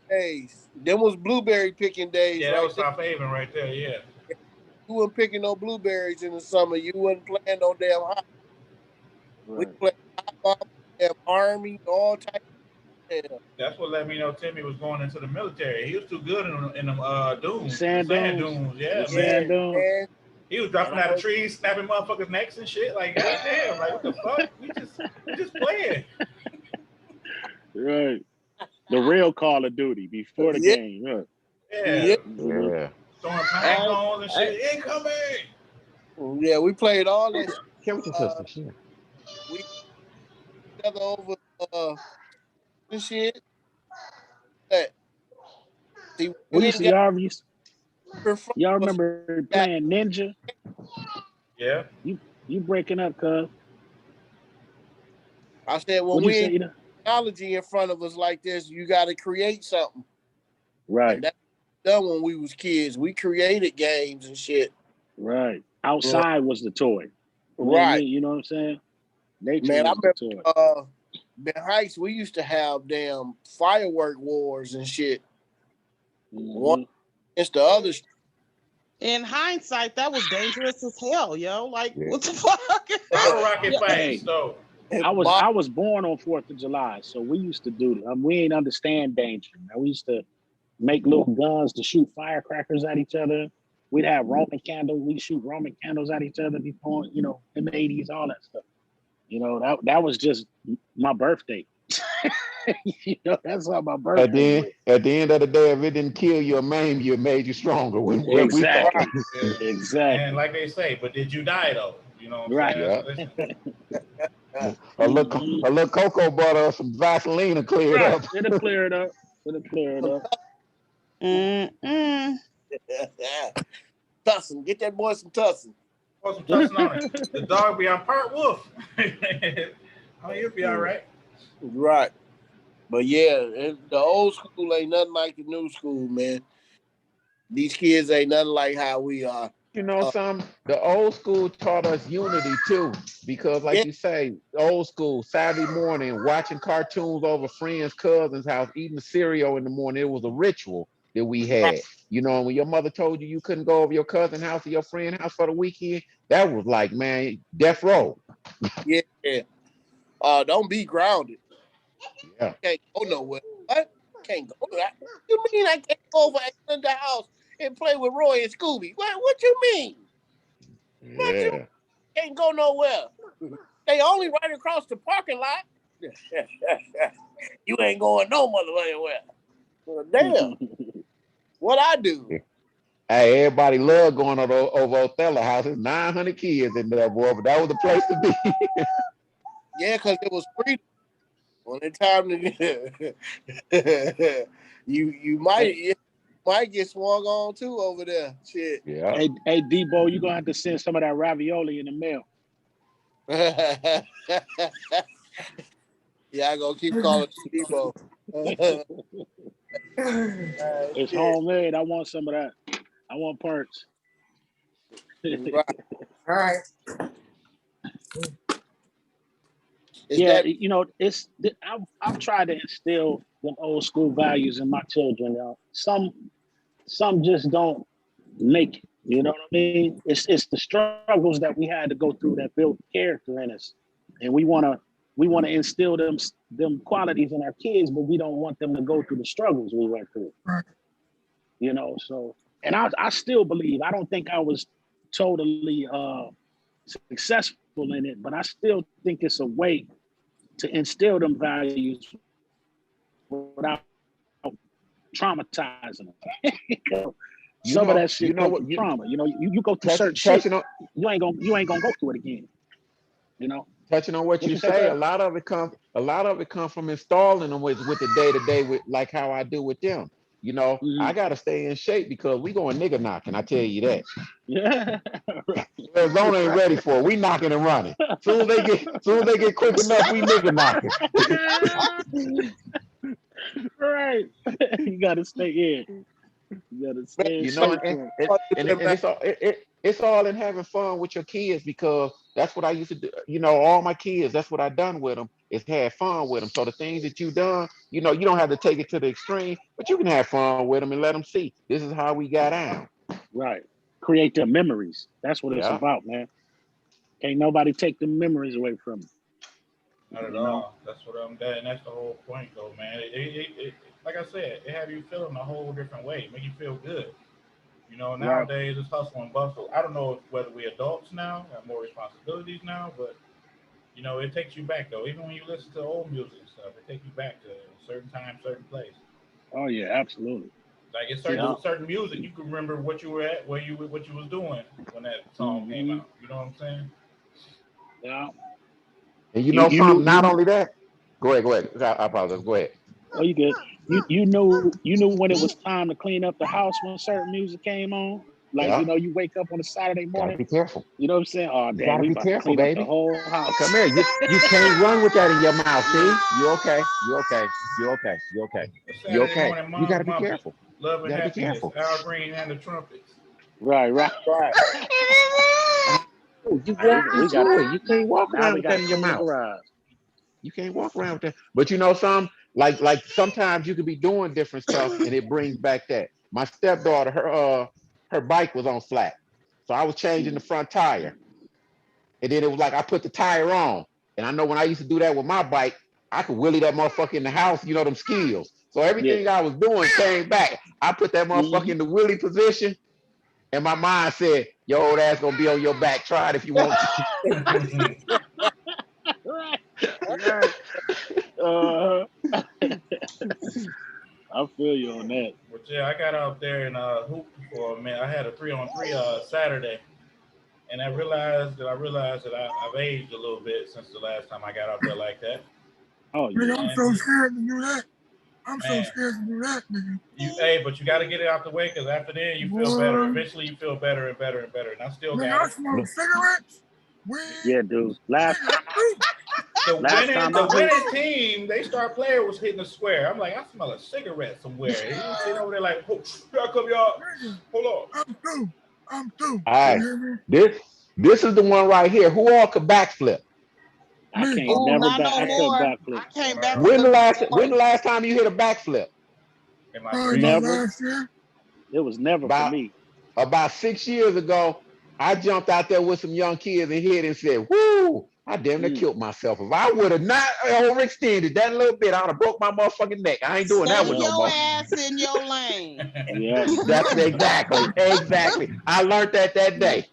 days. Them was blueberry picking days. Yeah, that was South Haven right there. Yeah. You wasn't picking no blueberries in the summer. You wasn't playing no damn hot. Right. We played hot bomb, damn army, all types. That's what let me know Timmy was going into the military. He was too good in them dunes. Sand dunes. Yeah, sand dunes. He was dropping out of trees, snapping motherfuckers' necks and shit. Like, goddamn, like what the fuck? We just playing. Right. The real Call of Duty before the game. Right. Yeah. Yeah. Throwing pine cones and shit. Incoming. Yeah, we played all that shit. We together over this shit. See, we used Y'all remember playing Ninja? Yeah. You breaking up, cuz. I said, when What'd you we say, ain't Ida? technology in front of us like this, you got to create something. Right. And that's done when we was kids. We created games and shit. Right. Outside was the toy. Right. You know what I'm saying? Nature Man, I was the remember toy. in Heights, we used to have damn firework wars and shit. One against the other. In hindsight, that was dangerous as hell, yo. Like, Yeah. what the fuck? Bottle rocket Yeah, fights, hey. though. I was born on 4th of July, so we used to do that. We ain't understand danger. Man. We used to make little guns to shoot firecrackers at each other. We'd have Roman candles. We shoot Roman candles at each other before, in the 80s, all that stuff. That was just my birthday. That's how my birthday. At the end of the day, if it didn't kill you or maim you, it made you stronger. When we thought. Exactly. Exactly. And like they say, but did you die though? You know what I'm saying? Yeah. A little cocoa butter, some Vaseline to clear it up. It'll clear it up. Tussin, get that boy some tussin. Put some tussin on it. The dog be on part wolf. You'll be all right. Right. But yeah, the old school ain't nothing like the new school, man. These kids ain't nothing like how we are. The old school taught us unity too, because like you say, old school, Saturday morning, watching cartoons over friends' cousins' house, eating cereal in the morning, it was a ritual that we had. Right. And when your mother told you couldn't go over your cousin's house or your friend's house for the weekend, that was like, man, death row. Yeah. Don't be grounded. Yeah. Can't go nowhere. What? Can't go. What you mean I can't go over at the house and play with Roy and Scooby? What you mean? What you can't go nowhere? They only right across the parking lot. You ain't going no motherfucking where. Well, damn. What I do? Hey, everybody loved going over Othello house. There's 900 kids in there, boy, but that was the place to be. Yeah, because it was freedom. Only time to you might get swung on too over there. Shit. Yeah. Hey, Debo, you gonna have to send some of that ravioli in the mail. Yeah, I gonna keep calling Debo. It's homemade. I want some of that. I want parts. Right. All right. I've tried to instill them old school values in my children. Some just don't make it. You know what I mean? It's the struggles that we had to go through that built character in us, and we wanna instill them qualities in our kids, but we don't want them to go through the struggles we went through. Right. So, and I still believe. I don't think I was totally successful in it, but I still think it's a way to instill them values without traumatizing them. Some of that shit comes from trauma. You go through certain shit, you ain't gonna go through it again. Touching on what you say, a lot of it comes from installing them with the day-to-day, with like how I do with them. I gotta stay in shape because we going nigga knocking. I tell you that. Yeah. Arizona ain't ready for it. We knocking and running. Soon as they get quick enough, we nigga knocking. Right. You gotta stay in. You gotta stay in. It's all in having fun with your kids, because that's what I used to do. All my kids, that's what I done with them, is had fun with them. So the things that you done, you don't have to take it to the extreme, but you can have fun with them and let them see this is how we got down. Right. Create their memories. That's what it's about, man. Can't nobody take the memories away from them. Not at all. That's what I'm doing. That's the whole point, though, man. It like I said, it have you feeling a whole different way, make you feel good. Nowadays it's hustle and bustle. I don't know whether we adults now have more responsibilities now, but it takes you back though. Even when you listen to old music and stuff, it takes you back to a certain time, certain place. Oh yeah, absolutely. Like it's certain music, you can remember what you were at, what you was doing when that song came out. You know what I'm saying? Yeah. And something. Not only that. Go ahead. I apologize. Go ahead. Oh, you good? you knew when it was time to clean up the house when certain music came on. Like Yeah. you wake up on a Saturday Gotta morning. be careful. You know what I'm saying? Oh You damn, gotta we be about to careful, clean up the baby. whole house. Come here. You can't run with that in your mouth. See? You okay? You okay? You okay? You okay? The You Saturday okay? morning You mom's gotta be muppet. careful. Love You and gotta be happiness. careful. Al Green and the trumpets. Right. Oh, you We, walk we got into it. You can't walk now. around We with got that to in your clean the mouth. garage. You can't walk around with that. But you know, like sometimes you could be doing different stuff and it brings back that. My stepdaughter, her bike was on flat. So I was changing the front tire. And then it was like I put the tire on. And I know when I used to do that with my bike, I could wheelie that motherfucker in the house, you know, them skills. So everything I was doing came back. I put that motherfucker in the wheelie position, and my mind said, your old ass gonna be on your back. Try it if you want to. Right. I feel you on that. But yeah, I got out there and hooped for a minute. I had a 3-on-3 Saturday, and I realized that I've aged a little bit since the last time I got out there like that. Oh Nigga, yeah. I'm so scared to do that. I'm so Man. scared to do that, nigga. But you got to get it out the way because after then you feel better. Eventually you feel better and better and better. And I still Nigga, got I it. smoke cigarettes, weed. Yeah, dude. Last The time I winning team, they star player was hitting the square. I'm like, I smell a cigarette somewhere. He was sitting over there like, oh, here I come, y'all. Hold on. I'm through. All right. This is the one right here. Who all could backflip? I can't Oh, never not back. no I couldn't more. backflip. I can't backflip. When the last time you hit a backflip? Never. It was never for me. About 6 years ago, I jumped out there with some young kids and hit and said, woo, I damn near killed myself. If I would have not overextended that little bit, I would have broke my motherfucking neck. I ain't doing that one no more. Stay your ass in your lane. Yeah. That's exactly. I learned that day.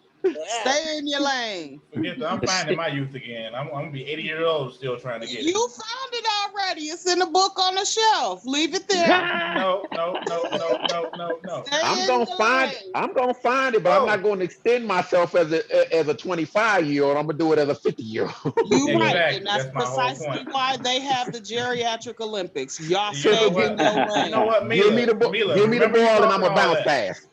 Stay in your lane. Forget that. I'm finding my youth again. I'm gonna be 80 years old still trying to get it. You found it already. It's in the book on the shelf. Leave it there. No. I'm gonna find it, but I'm not gonna extend myself as a 25-year-old. I'm gonna do it as a 50-year-old. You right, and that's precisely why they have the geriatric Olympics. Y'all stay in your lane. You know what, Mila? Give me the ball and I'm gonna bounce fast.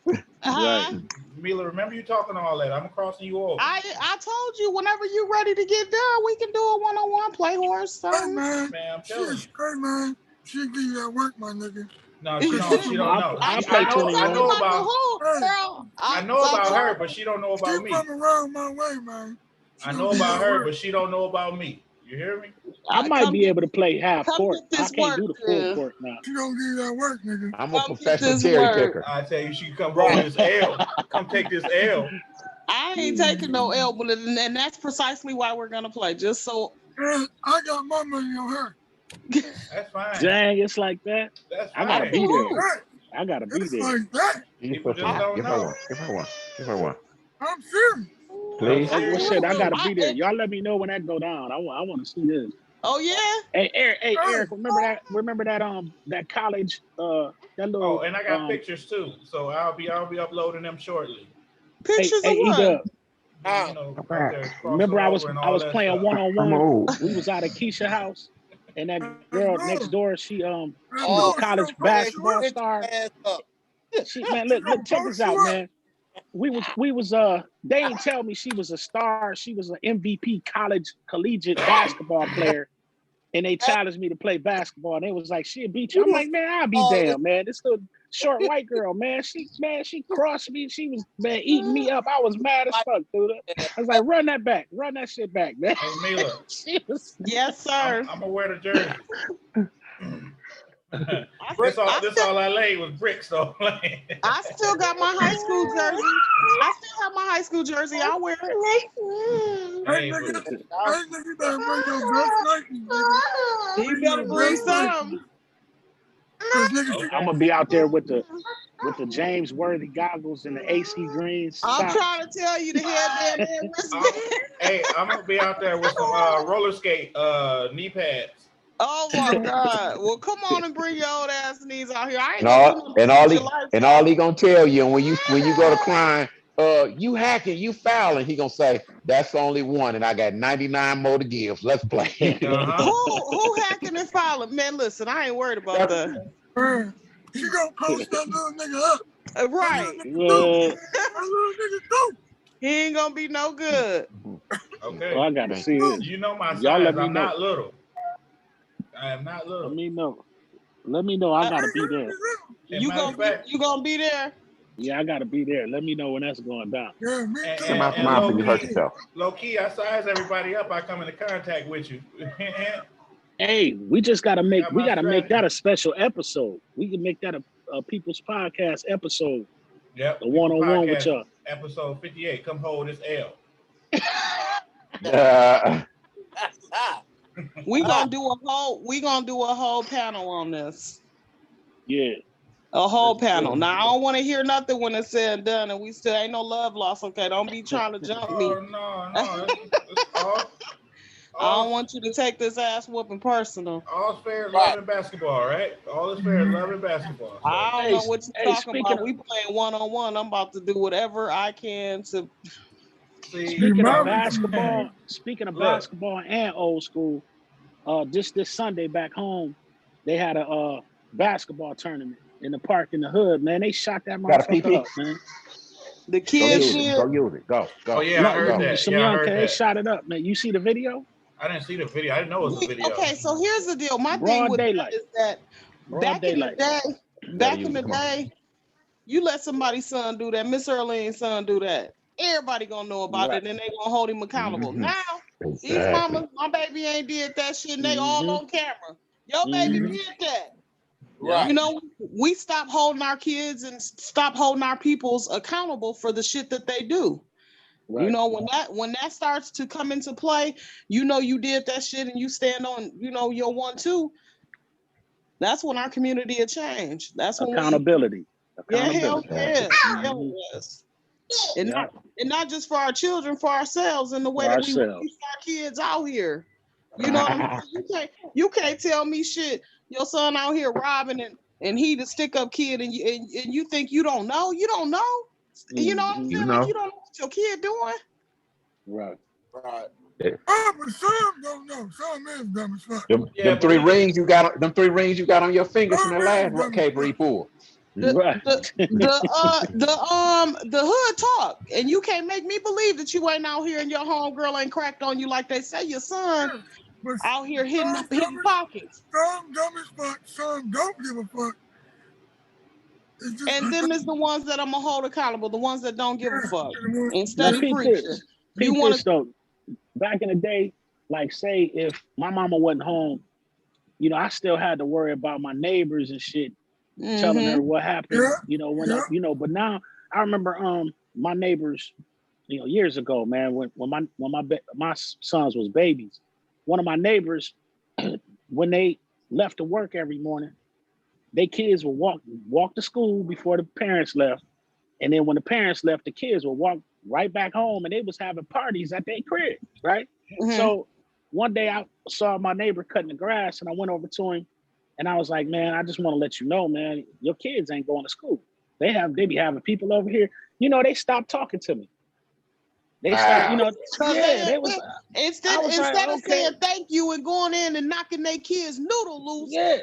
Right. Mila, remember you talking all that? I'm crossing you over. I told you whenever you ready to get done, we can do a one-on-one play horse. Hey man, I'm telling you. Hey man, she give you that work, my nigga. No, she don't know. I know about I know about her, but she don't know about me. Keep around my way, man. I know about her, but she don't know about me. You hear me? I might be able to play half court. I can't do the full court now. She don't give you that work, nigga. I'm a professional cherry picker. I tell you, she can come hold this L. Come take this L. I ain't taking no L, and that's precisely why we're gonna play. Just so I got my money on her. That's fine. Dang, it's like that. That's fine. I gotta be there. I gotta be there. Like that. People just don't know. Give her one. I'm serious. Please. Well, shit, I gotta be there. Y'all let me know when that go down. I want to see this. Oh yeah. Hey Eric, remember that college that little. Oh, and I got pictures too. So I'll be uploading them shortly. Pictures of what? Remember I was playing one-on-one. We was out at Keisha's house, and that girl next door, she was a college basketball star. Man, look, check this out, man. We was they ain't tell me she was a star. She was an MVP collegiate basketball player. And they challenged me to play basketball. And they was like, she'll beat you. I'm like, man, I'll be damn, man. This little short white girl, man. She crossed me. She was, man, eating me up. I was mad as fuck, dude. I was like, run that back. Run that shit back, man. Hey, Mila. Yes, sir. I'm gonna wear the jersey. This all I laid was bricks, though. I still got my high school jersey. I still have my high school jersey. I'll wear it. Hey, nigga, you better bring your best Nike. You better bring some. I'm gonna be out there with the James Worthy goggles and the AC green socks. I'm trying to tell you the headband and wristband. Hey, I'm gonna be out there with some roller skate knee pads. Oh my God! Well, come on and bring your old ass knees out here. I ain't all he gonna tell you when you go to crying, you hacking, you fouling. He gonna say that's only one, and I got 99 more to give. Let's play. Who hacking and fouling? Man, listen, I ain't worried about that. She gonna post that little nigga up. Right. That little nigga do. He ain't gonna be no good. Okay. Oh, I gotta see this. You know my Y'all size. let me I'm know. not little. I am not little. Let me know. Let me know. I gotta be there. You gonna be there? Yeah, I gotta be there. Let me know when that's going down. Yeah, me too. Come out the mouth and you hurt yourself. Low key, I size everybody up. I come into contact with you. Hey, we just gotta make. Got We my gotta make strategy. that a special episode. We can make that a People's Podcast episode. Yep. The one-on-one with Podcast, y'all. Episode 58. Come hold this L. We gonna do a whole panel on this. Yeah. A whole panel. Now I don't want to hear nothing when it's said and done, and we still ain't no love lost. Okay, don't be trying to jump me. Oh no. It's I don't want you to take this ass whooping personal. All's fair, love and basketball, right? All is fair, love and basketball. So. I don't know what you're talking about. Of, we playing one-on-one. I'm about to do whatever I can to. Speaking of basketball and old school, just this Sunday back home, they had a basketball tournament in the park in the hood. Man, they shot that motherfucker up, man. The kids go use it. Go. Oh yeah, I heard that. Some young kids shot it up, man. You see the video? I didn't see the video. I didn't know it was a video. Okay, so here's the deal. My thing with that is that back in the day, you let somebody's son do that. Miss Earlene's son do that. Everybody gonna know about it, and they gonna hold him accountable. Now, these mamas, my baby ain't did that shit, and they all on camera. Your baby did that. Right. You know, we stop holding our kids and stop holding our peoples accountable for the shit that they do. Right. You know, when that starts to come into play, you know you did that shit and you stand on, you know, your 1-2. That's when our community will change. That's when accountability. Yeah, hell yes. And not just for our children, for ourselves, and the way that we raise our kids out here. You know what I mean? You can't tell me shit. Your son out here robbing and he the stick up kid and you think you don't know? You don't know? You know what I'm saying? Like you don't know what your kid doing? Right. But some don't know. Some is dumb as fuck. Them three rings you got on your fingers from the last cable he pulled. The hood talk, and you can't make me believe that you ain't out here and your homegirl ain't cracked on you like they say your son out here hitting pockets. Some dumb as fuck, some don't give a fuck. And them is the ones that I'm gonna hold accountable, the ones that don't give a fuck. Instead of preaching. You want to back in the day, like say if my mama wasn't home, you know, I still had to worry about my neighbors and shit. Telling her what happened, you know, but now I remember my neighbors, you know, years ago, man, when my sons was babies, one of my neighbors, when they left to work every morning, they kids would walk to school before the parents left, and then when the parents left, the kids would walk right back home, and they was having parties at their crib, right? So one day I saw my neighbor cutting the grass, and I went over to him. And I was like, man, I just want to let you know, man, your kids ain't going to school. They be having people over here. You know, they stopped talking to me. They stopped, you know, they was instead of saying thank you and going in and knocking their kids noodle loose. They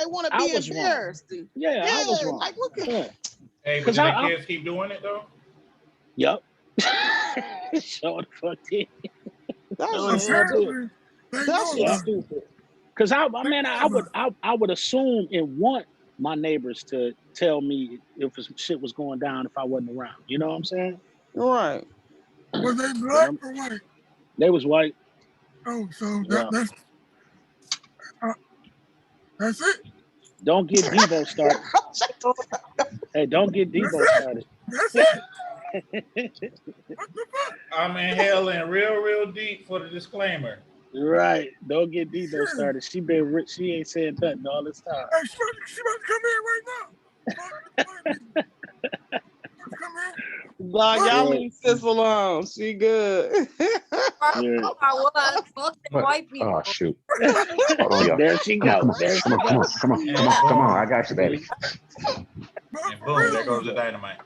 want to be embarrassed. I was wrong. Like, look at Hey, but the kids keep doing it though? Yep. Show the fuck did. That's stupid. Because I would assume and want my neighbors to tell me if shit was going down if I wasn't around. You know what I'm saying? Right. Was they black or white? They was white. Oh, so that's it. Don't get Devo started. Hey, don't get Devo started. That's it. What the fuck? I'm inhaling real deep for the disclaimer. Right. Don't get Devo started. She ain't said nothing all this time. Hey, she about to come in right now. Come in. Nah, y'all leave sis alone. She good. White people. Oh shoot. Hold on, y'all. There she goes. Come on. I got you, baby. And boom, there goes the dynamite.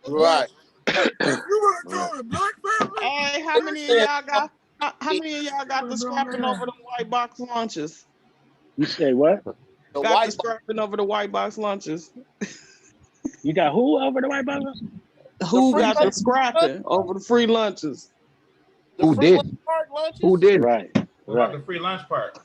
Right. You want to call it black family? Hey, how many of y'all got the scrapping over the white box lunches? You say what? The Got white the scrapping over the white box lunches. You got who over the white box? Who free got the lunch- scrapping over the free lunches? the Who free did? lunch park lunches. Who did? Right, What about right. the free lunch part?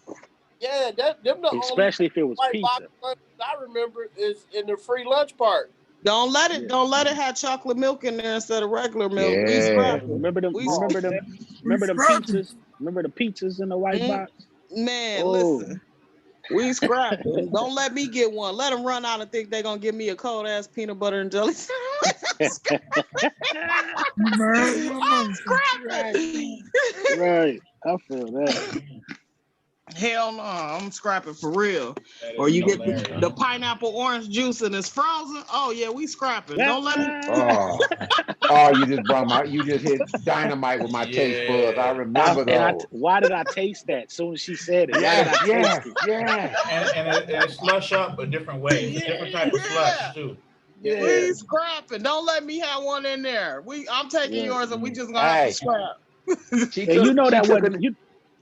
Yeah, them the only Especially if it was white box pizza. lunches I remember is in the free lunch part. Don't let Yeah. have chocolate milk in there instead of regular milk. We Yeah. scrapping. Remember them? We Remember them? Remember them scrapping. pizzas? Remember the pizzas in the white Mm. box? Man, Oh. listen. We scrapping. Don't let me get one. Let them run out and think they're gonna give me a cold ass peanut butter and jelly sandwich. I'm scrapping. Right. I feel that. Hell no, I'm scrapping for real. That Or is you get hilarious. the pineapple orange juice and it's frozen. Oh yeah, we scrapping. Don't let me. Oh, you just hit dynamite with my taste buds. I remember those. Why did I taste that? As soon as she said it, why Yes, did I yes, taste it? yes. And it slush up a different way. It's a different type of slush too. Yeah. We scrapping. Don't let me have one in there. I'm taking Yeah. yours and we just gonna have Hey. to scrap. She And you know that took wasn't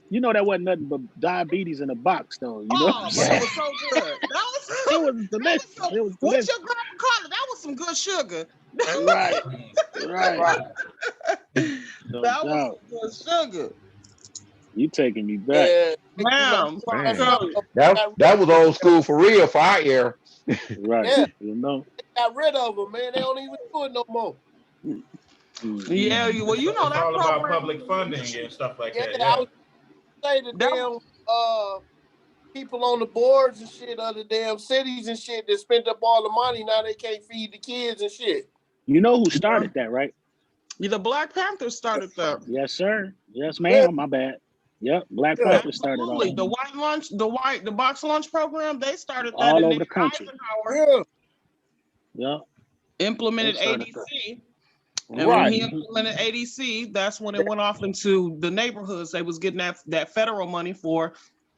you know that wasn't nothing but diabetes in a box, though. You know, Oh, but it was so good. it was delicious. It was What's delicious. your grandma call it? That was some good sugar. Right, right. No That was doubt. some good sugar. You taking me back? Yeah, Ma'am, Man. tell you. that was old school for real for our era. Right. Yeah. You know. got rid of them, man. They don't even do it no more. Yeah, well, you know It's that all about program. public funding and stuff like Yeah, that. I Yeah. was say the damn people on the boards and shit of the damn cities and shit that spent up all the money. Now they can't feed the kids and shit. You know who started that, right? The Black Panthers started that. Yes, sir. Yes, ma'am. My bad. Yep, Black Panthers started all Absolutely. The white lunch, the box lunch program, they started that all in over the country. Eisenhower Yeah. Yep. implemented They started ADC. that. And Right. when he implemented ADC, that's when it went off into the neighborhoods. They was getting that federal money for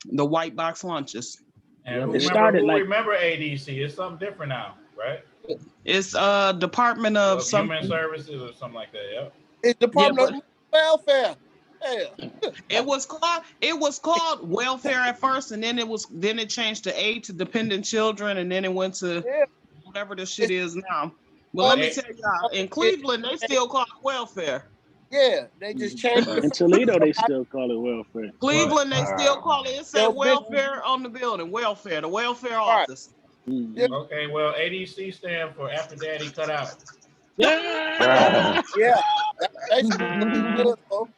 the white box lunches. And It started who like remember ADC? It's something different now, right? It's Department of something. Human Services or something like that. Yep. It's Department of Welfare. Yeah. It was called welfare at first, and then it changed to aid to dependent children, and then it went to whatever the shit is now. But let me tell y'all, in Cleveland, they still call it welfare. Yeah, they just changed in it. Toledo, they still call it welfare. Cleveland, they still call it. It said Yo, welfare on the building. Welfare, the welfare office. Mhm. Okay, well, ADC stand for After Daddy Cut Out. Yeah. Yeah. That's good, though.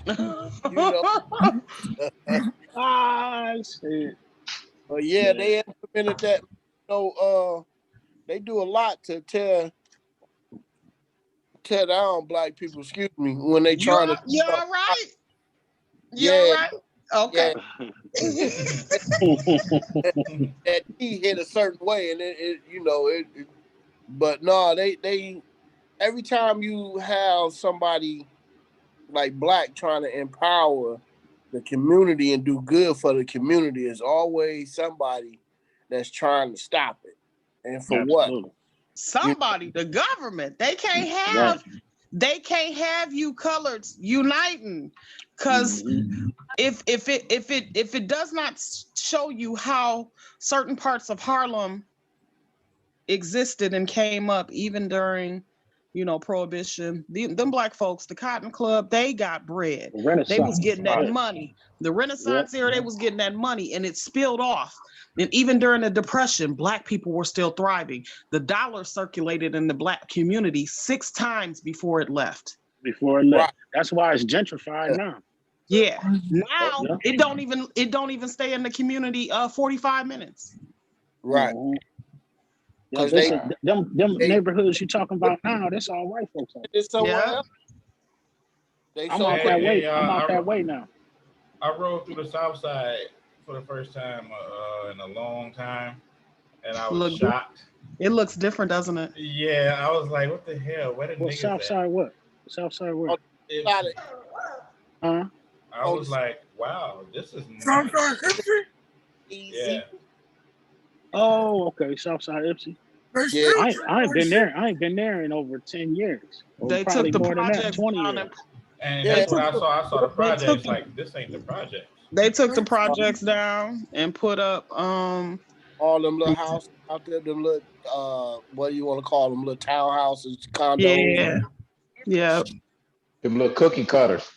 You know. Ah, shit. But yeah, they implemented that. So they do a lot to tear down black people, excuse me, when they try to You're right. You're Yeah. right. Okay. that he hit a certain way, and it but no, they every time you have somebody like black trying to empower the community and do good for the community, is always somebody that's trying to stop it. And for Absolutely. what? Somebody, the government, they can't have you coloreds uniting, because if it does not show you how certain parts of Harlem existed and came up even during Prohibition, them black folks, the Cotton Club, they got bread. They was getting that money. The Renaissance era, they was getting that money, and it spilled off. And even during the Depression, black people were still thriving. The dollar circulated in the black community 6 times before it left. That's why it's gentrified now. Yeah. Now it don't even stay in the community 45 minutes. Right. Yeah, them neighborhoods you talking about now, that's all white folks. I'm out that way. I'm out that way now. I rode through the South Side for the first time in a long time, and I was shocked. It looks different, doesn't it? Yeah, I was like, "What the hell? Where the niggas South Side what? South Side what? I was like, "Wow, this is nice." South Side Ipsy? Yeah. Oh, okay, South Side Ipsy. Yeah. I ain't been there. I ain't been there in over 10 years. They took the project 20 years. And that's what I saw. I saw the projects like this ain't the project. They took the projects down and put up all them little houses out there, them little what do you want to call them? Little townhouses, condos. Yeah. Yeah. Them little cookie cutters.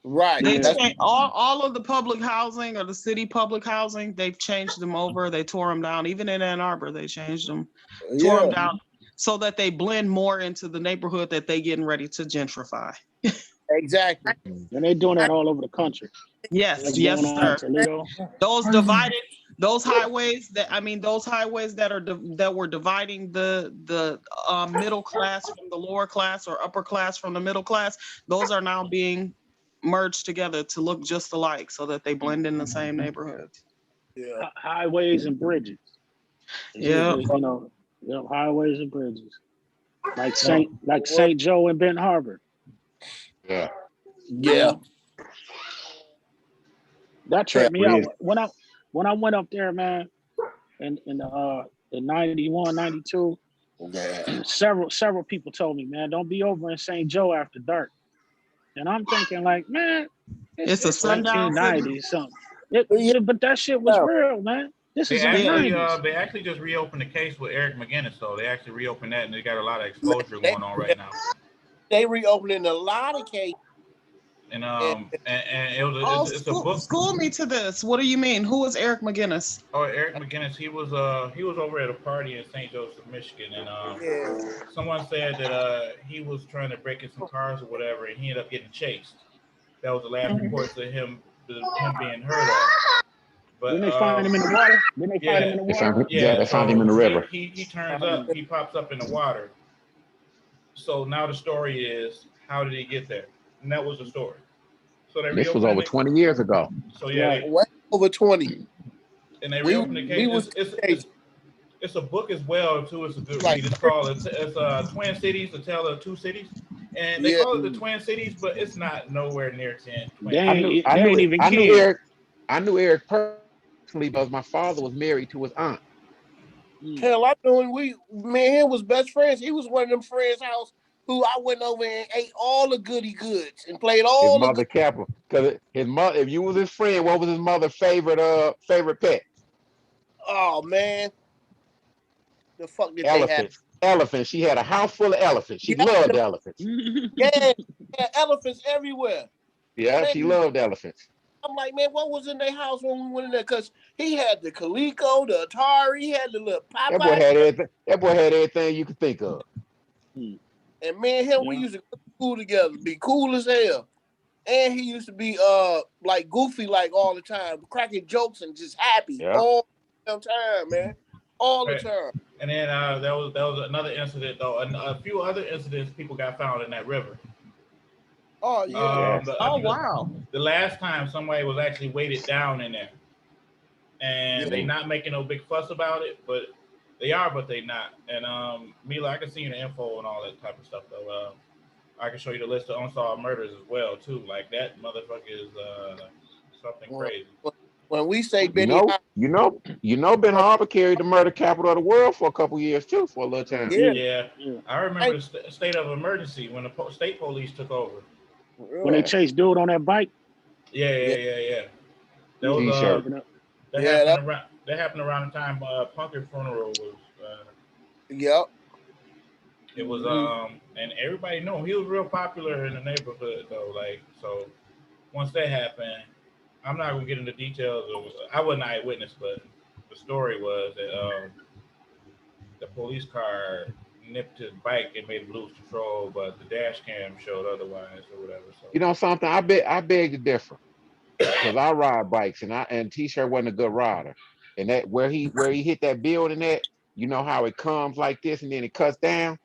Right. They That's changed all of the public housing or the city public housing. They've changed them over. They tore them down. Even in Ann Arbor, they changed them, tore them down so that they blend more into the neighborhood that they getting ready to gentrify. exactly. And they're doing that all over the country. Yes, Like yes, going on in sir. Toledo. Those divided, those highways that are that were dividing the middle class from the lower class or upper class from the middle class. Those are now being merged together to look just alike, so that they blend in the same neighborhoods. Yeah. Highways and bridges. Yeah. You know, highways and bridges. Like St. Joe and Ben Harbor. Yeah. Yeah. That tripped me out when I went up there, man. In 91, 92. Several people told me, man, don't be over in St. Joe after dark. And I'm thinking, like, man, it's a sundown 1990 something. But that shit was real, man. This is in the 90s. They actually just reopened the case with Eric McGinnis, so they actually reopened that, and they got a lot of exposure going on right now. They reopening a lot of cases. And it's a book. School me to this. What do you mean? Who is Eric McGinnis? Oh, Eric McGinnis. He was over at a party in St. Joseph, Michigan, and someone said that he was trying to break in some cars or whatever, and he ended up getting chased. That was the last reports of him being heard of. But didn't they find him in the water? Didn't they find him in the water? They found him in the river. He turns up. He pops up in the water. So now the story is, how did he get there? And that was the story. So this was over 20 years ago. So yeah, over 20. And they reopened the case. It's a book as well too. It's a good read. It's called Twin Cities, A Tale of Two Cities, and they call it the Twin Cities, but it's not nowhere near 10. I knew Eric personally because my father was married to his aunt. Hell, I knew him. Me and him was best friends. He was one of them friends' house who I went over and ate all the goody goods and played all his mother capital. Because his mother, if you was his friend, what was his mother's favorite pet? Oh man, the fuck did elephants. They have? Elephants. She had a house full of elephants. She loved elephants. Yeah, elephants everywhere. Yeah, man, she loved elephants. I'm like, man, what was in their house when we went in there? Because he had the Coleco, the Atari, he had the little Popeye. That boy had everything you could think of. And me and him, we used to go to school together, be cool as hell. And he used to be like goofy like all the time, cracking jokes and just happy all the time, man. All the time. And then there was another incident though, and a few other incidents people got found in that river. Oh yeah. Wow. The last time somebody was actually weighted down in there. And they not making no big fuss about it, but they are, but they not. And Mila, I can see you the info and all that type of stuff though. I can show you the list of unsolved murders as well too. Like that motherfucker is something crazy. When we say Ben Harbor carried the murder capital of the world for a couple years too, for a little time. Yeah. I remember the state of emergency when the state police took over. When they chased dude on that bike. Yeah. That was that happened around the time Punker's funeral was. Yep. It was and everybody knew him. He was real popular in the neighborhood though. Like so, once that happened, I'm not gonna get into details. I wasn't an eyewitness, but the story was that the police car nipped his bike and made him lose control, but the dash cam showed otherwise or whatever. So you know something, I beg to differ because I ride bikes and T-Shirt wasn't a good rider, and that where he hit that building at, you know how it comes like this and then it cuts down.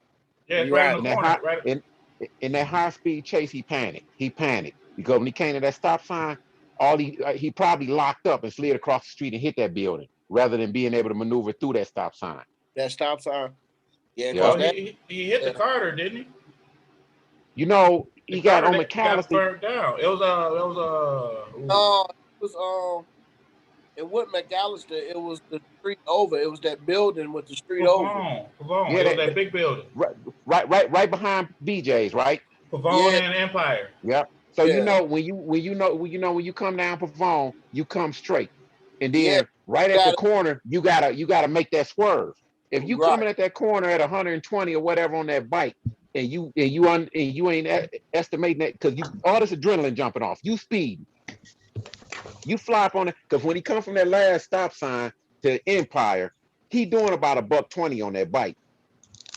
Yeah, it's right in the corner, right. In that high speed chase, he panicked because when he came to that stop sign, he probably locked up and slid across the street and hit that building rather than being able to maneuver through that stop sign. That stop sign. Yeah, well, he hit the Carter, didn't he? You know, he got on McAllister. Got burned down. It was it wasn't McAllister. It was the street over. It was that building with the street over. Pavone. Yeah, it was that big building. Right behind BJ's, right? Pavone and Empire. Yep. So you know when you come down Pavone, you come straight. and then right at the corner, you gotta make that swerve. If you coming at that corner at 120 or whatever on that bike, and you ain't estimating that because you all this adrenaline jumping off, you speed, you fly up on it because when he come from that last stop sign to Empire, he doing about $120 on that bike.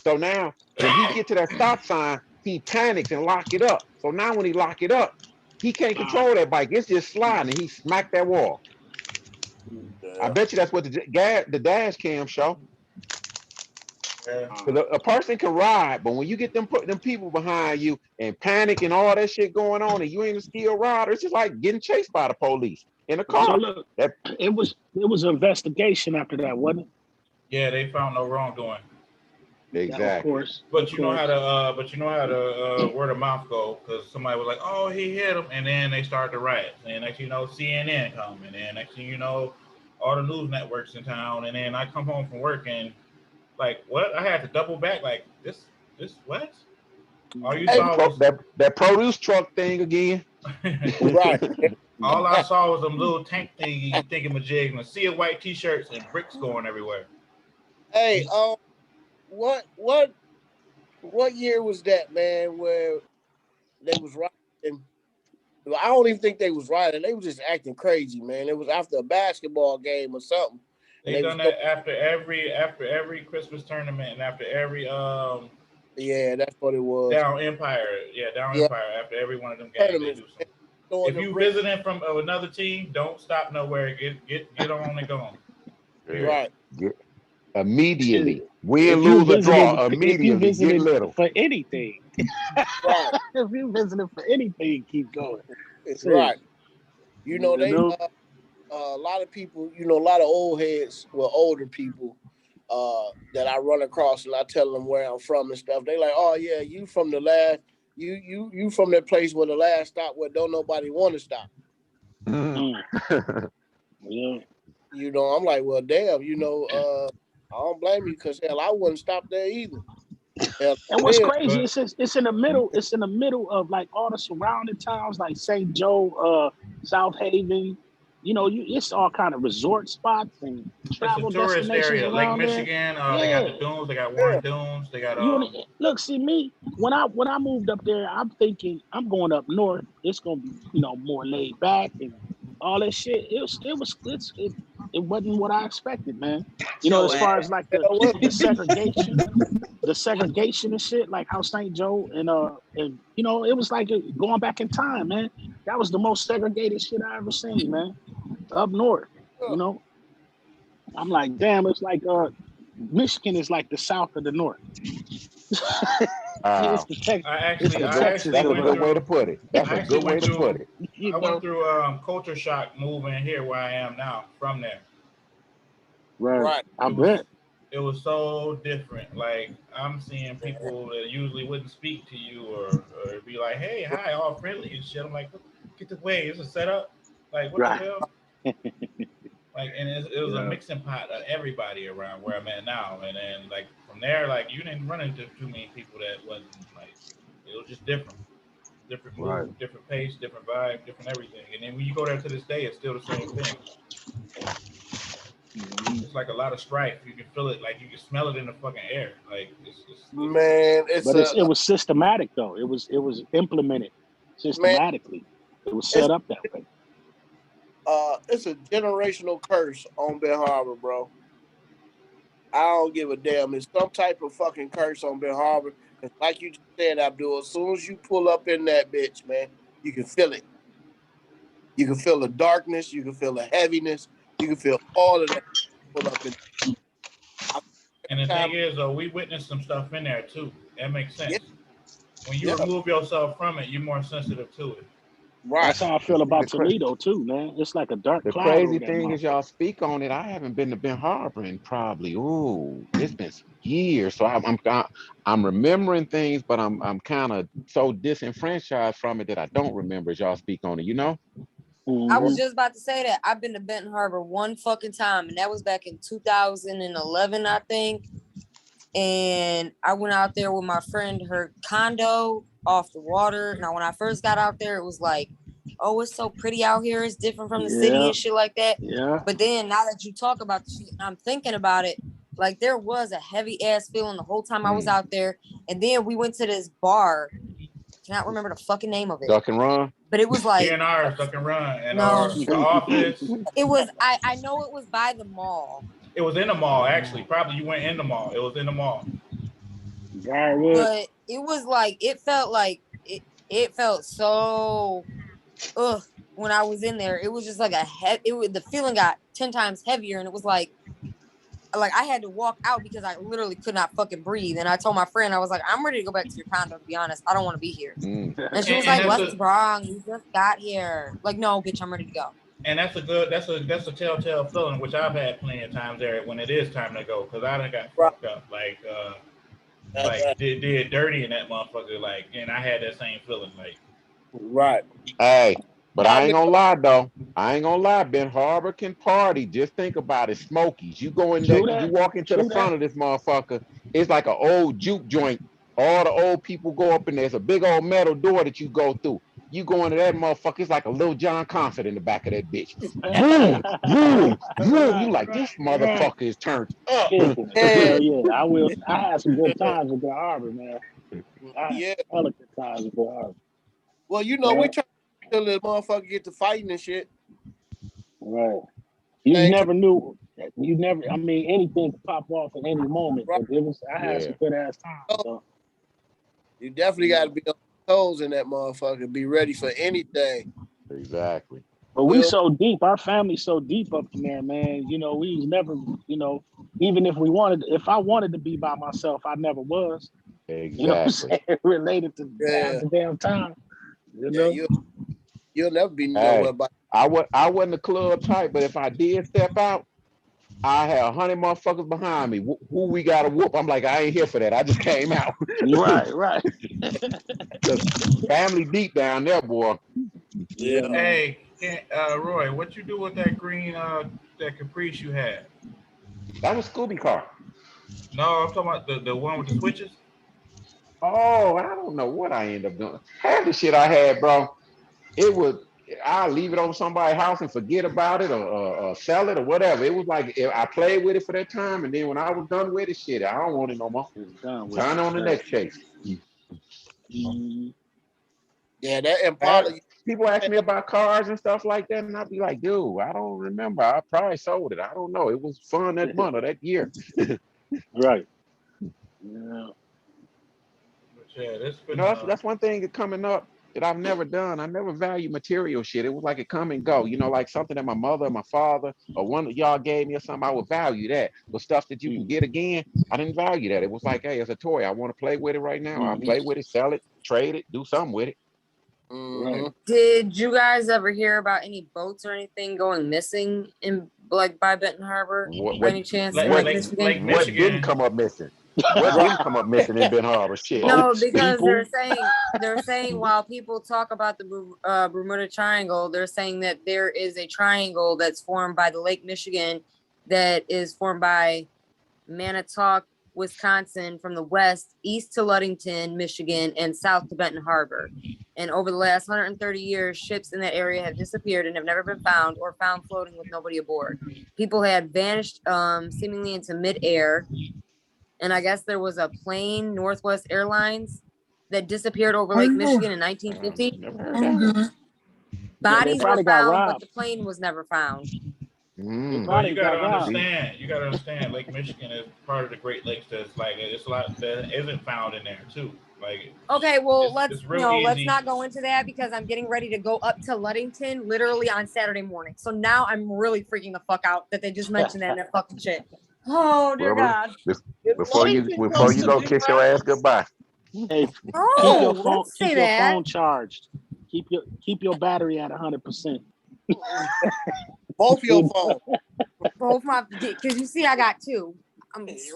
So now when he get to that stop sign, he panics and lock it up. So now when he lock it up, he can't control that bike. It's just sliding, and he smacked that wall. I bet you that's what the dash cam show. Because a person can ride, but when you get them people behind you and panic and all that shit going on, and you ain't a skilled rider, it's just like getting chased by the police in a car. So look, it was an investigation after that, wasn't it? Yeah, they found no wrongdoing. Exactly. Of course. But you know how to word of mouth go, because somebody was like, "Oh, he hit him," and then they start to riot. And next thing you know, CNN come, and then next thing you know, all the news networks in town. And then I come home from work and like, what? I had to double back. Like this what? All you saw was that produce truck thing again. Right. All I saw was them little tank thingy-majigs and a sea of white t-shirts and bricks going everywhere. Hey, what year was that, man, where they was riding? I don't even think they was riding. They was just acting crazy, man. It was after a basketball game or something. They done that after every Christmas tournament and after every yeah, that's what it was. Down Empire. Empire. After every one of them games, they do something. If you visiting from another team, don't stop nowhere. Get on and go on. Right. Immediately. Win, lose, or draw. Immediately. Get little. For anything. Right. If you visiting for anything, keep going. It's right. You know, they a lot of people, you know, a lot of old heads, well, older people that I run across, and I tell them where I'm from and stuff. They like, oh yeah, you from the last, you from that place where the last stop where don't nobody want to stop. Yeah. You know, I'm like, well, damn, you know, I don't blame you because hell, I wouldn't stop there either. Hell, and what's crazy? It's in the middle. It's in the middle of like all the surrounding towns, like St. Joe, South Haven. You know, it's all kind of resort spots and travel tourist destinations area. around Lake Michigan. They got the dunes. They got Warren Dunes. They got. Look, see me when I moved up there, I'm thinking I'm going up north. It's gonna be more laid back and all that shit. It wasn't what I expected, man. You know, as far as like the segregation and shit, like how St. Joe and it was like going back in time, man. That was the most segregated shit I ever seen, man. Up north, you know. I'm like, damn, it's like Michigan is like the south of the north. That's a good way to put it. That's a good way to put it. I went through culture shock moving here where I am now from there. Right. I bet. It was so different. Like I'm seeing people that usually wouldn't speak to you or be like, "Hey, hi," all friendly and shit. I'm like, "Get the way, it's a setup." Like what the hell? Like, and it was a mixing pot of everybody around where I'm at now. And then like from there, like you didn't run into too many people that wasn't like it was just different move, different pace, different vibe, different everything. And then when you go there to this day, it's still the same thing. It's like a lot of strife. You can feel it, like you can smell it in the fucking air. Like it was systematic though. It was implemented systematically. Man, it was set up that way. It's a generational curse on Ben Harbor, bro. I don't give a damn. It's some type of fucking curse on Ben Harbor. Like you just said, Abdul, as soon as you pull up in that bitch, man, you can feel it. You can feel the darkness. You can feel the heaviness. You can feel all of that. Pull up in. And the thing is, though, we witnessed some stuff in there too. That makes sense. When you remove yourself from it, you're more sensitive to it. Right. That's how I feel about Toledo too, man. It's like a dark cloud. The crazy thing is, y'all speak on it. I haven't been to Ben Harbor in probably it's been some years. So I'm remembering things, but I'm kind of so disenfranchised from it that I don't remember as y'all speak on it. You know. I was just about to say that I've been to Benton Harbor one fucking time, and that was back in 2011, I think. And I went out there with my friend, her condo off the water. Now, when I first got out there, it was like oh, it's so pretty out here. It's different from the city and shit like that. Yeah. But then now that you talk about the shit, and I'm thinking about it, like there was a heavy ass feeling the whole time I was out there. And then we went to this bar. Cannot remember the fucking name of it. Duck and Run. But it was like DNR, Duck and Run, and no, the Office. it was. I know it was by the mall. It was in the mall, actually. Probably you went in the mall. It was in the mall. But it was like it felt so when I was in there. It was just like the feeling got 10 times heavier, and it was like I had to walk out because I literally could not fucking breathe. And I told my friend, I was like, I'm ready to go back to your condo, to be honest. I don't want to be here. And she was like, what's wrong? You just got here. Like, no, bitch, I'm ready to go. And that's a telltale feeling, which I've had plenty of times there when it is time to go, because I done got fucked up, like did dirty in that motherfucker, like, and I had that same feeling, like. Right. Hey, but I ain't gonna lie though. I ain't gonna lie. Ben Harbor can party. Just think about it. Smokies. You go in there, you walk into the front of this motherfucker. It's like an old juke joint. All the old people go up in there. It's a big old metal door that you go through. You go into that motherfucker, it's like a Little John concert in the back of that bitch. You like, this motherfucker is turned up. Yeah, I will. I had some good times with Ben Harbor, man. I had good times with Ben Harbor. Well, you know, we try to let motherfucker get to fighting and shit. Right. You never knew. You never. I mean, anything could pop off at any moment. Right. But I had some good ass time. So. You definitely got to be on toes in that motherfucker. Be ready for anything. Exactly. But we so deep. Our family's so deep up in there, man. You know, we was never. You know, even if I wanted to be by myself, I never was. Exactly. You know what I'm saying? Related to the damn time. You know? You'll never be nowhere by. I wasn't a club type, but if I did step out, I had 100 motherfuckers behind me. Who we got to whoop? I'm like, I ain't here for that. I just came out. Right. Family deep down there, boy. Yeah. Hey, Roy, what you do with that green that Caprice you had? That was Scooby car. No, I'm talking about the one with the switches. Oh, I don't know what I ended up doing. Half the shit I had, bro, I'll leave it on somebody's house and forget about it or sell it or whatever. It was like I played with it for that time, and then when I was done with it, shit, I don't want it no more. Turn on the next case. Yeah, that Impala. People ask me about cars and stuff like that, and I'd be like, dude, I don't remember. I probably sold it. I don't know. It was fun that month or that year. Right. Yeah. Yeah, that's one thing coming up that I've never done. I never value material shit. It was like it come and go. You know, like something that my mother, my father, or one of y'all gave me or something, I would value that. But stuff that you can get again, I didn't value that. It was like, hey, it's a toy. I want to play with it right now. I'll play with it, sell it, trade it, do something with it. Right. Did you guys ever hear about any boats or anything going missing in by Benton Harbor? By any chance? What didn't come up missing? What didn't come up missing in Ben Harbor? Shit. No, because they're saying while people talk about the Bermuda Triangle, they're saying that there is a triangle that's formed by the Lake Michigan that is formed by Manitowoc, Wisconsin from the west, east to Ludington, Michigan, and south to Benton Harbor. And over the last 130 years, ships in that area have disappeared and have never been found or found floating with nobody aboard. People had vanished seemingly into midair. And I guess there was a plane, Northwest Airlines, that disappeared over Lake Michigan in 1950. Bodies were found, but the plane was never found. Well, you gotta understand. Lake Michigan is part of the Great Lakes. That's like it's a lot that isn't found in there too. Like okay, well let's not go into that because I'm getting ready to go up to Ludington literally on Saturday morning. So now I'm really freaking the fuck out that they just mentioned that fucking shit. Oh dear God! Before you go kiss your ass goodbye. Hey, keep your phone charged. Keep your battery at 100%. Both your phones. Both my, because you see, I got two.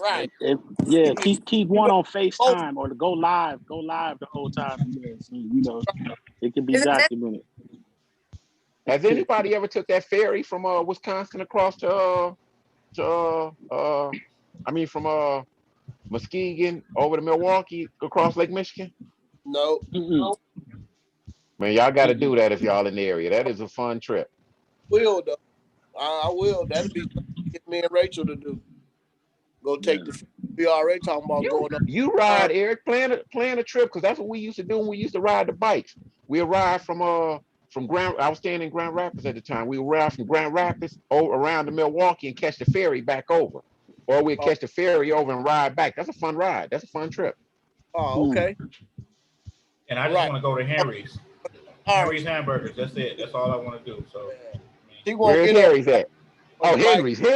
Right. Keep one on FaceTime or go live the whole time. So, you know, it can be documented. Has anybody ever took that ferry from Wisconsin across to from Muskegon over to Milwaukee across Lake Michigan? No. Man, y'all got to do that if y'all in the area. That is a fun trip. Will though. I will. That'll be something to get me and Rachel to do. Go take the. We already talking about going up. You ride, Eric. Plan a trip because that's what we used to do when we used to ride the bikes. We ride from Grand. I was staying in Grand Rapids at the time. We would ride from Grand Rapids around to Milwaukee and catch the ferry back over, or we'd catch the ferry over and ride back. That's a fun ride. That's a fun trip. Oh, okay. And I just want to go to Henry's. Henry's hamburgers. That's it. That's all I want to do. So. Where's Harry's at? Oh, Henry's.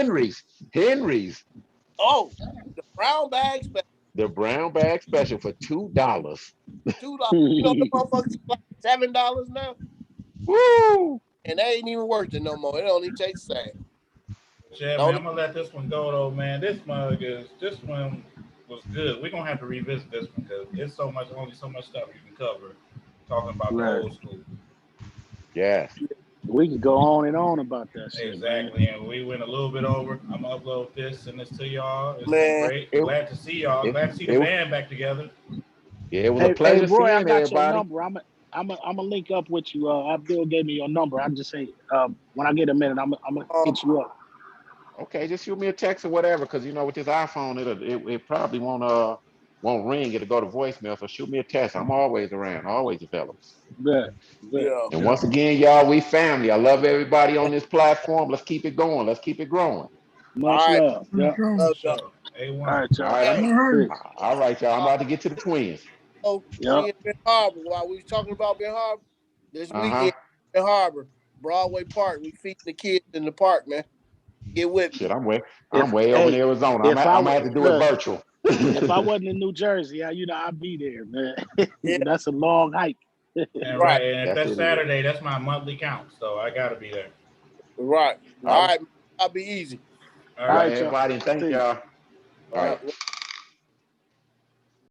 Oh, the brown bag special. The brown bag special for $2. $2. You know the motherfuckers like $7 now. Woo! And they ain't even worth it no more. It only takes $7. Yeah, man, I'm gonna let this one go though, man. This one was good. We're gonna have to revisit this one because there's only so much stuff you can cover talking about the old school. Yes. We can go on and on about that shit. Exactly, and we went a little bit over. I'm gonna upload this and this to y'all. It's man, great. Glad to see y'all. Glad to see the band back together. Yeah, it was a pleasure Roy, seeing I got everybody. your number. I'm gonna link up with you. Abdul gave me your number. I just say when I get a minute, I'm gonna hit you up. Okay, just shoot me a text or whatever, because with this iPhone, it probably won't ring. It'll go to voicemail. So shoot me a text. I'm always around, always available. Yeah. And once again, y'all, we family. I love everybody on this platform. Let's keep it going. Let's keep it growing. Much love. Yeah. Love y'all. A1. All right, y'all. I'm about to get to the Twins. Oh, we in Ben Harbor. While we was talking about Ben Harbor, this weekend, Ben Harbor, Broadway Park, we feeding the kids in the park, man. Get with me. Shit, I'm way over in Arizona. I'm gonna have to do it virtual. If I wasn't in New Jersey, I'd be there, man. That's a long hike. And right, and if that's Saturday, that's my monthly count, so I gotta be there. Right. All right. I'll be easy. All right, everybody. Thank y'all. All right.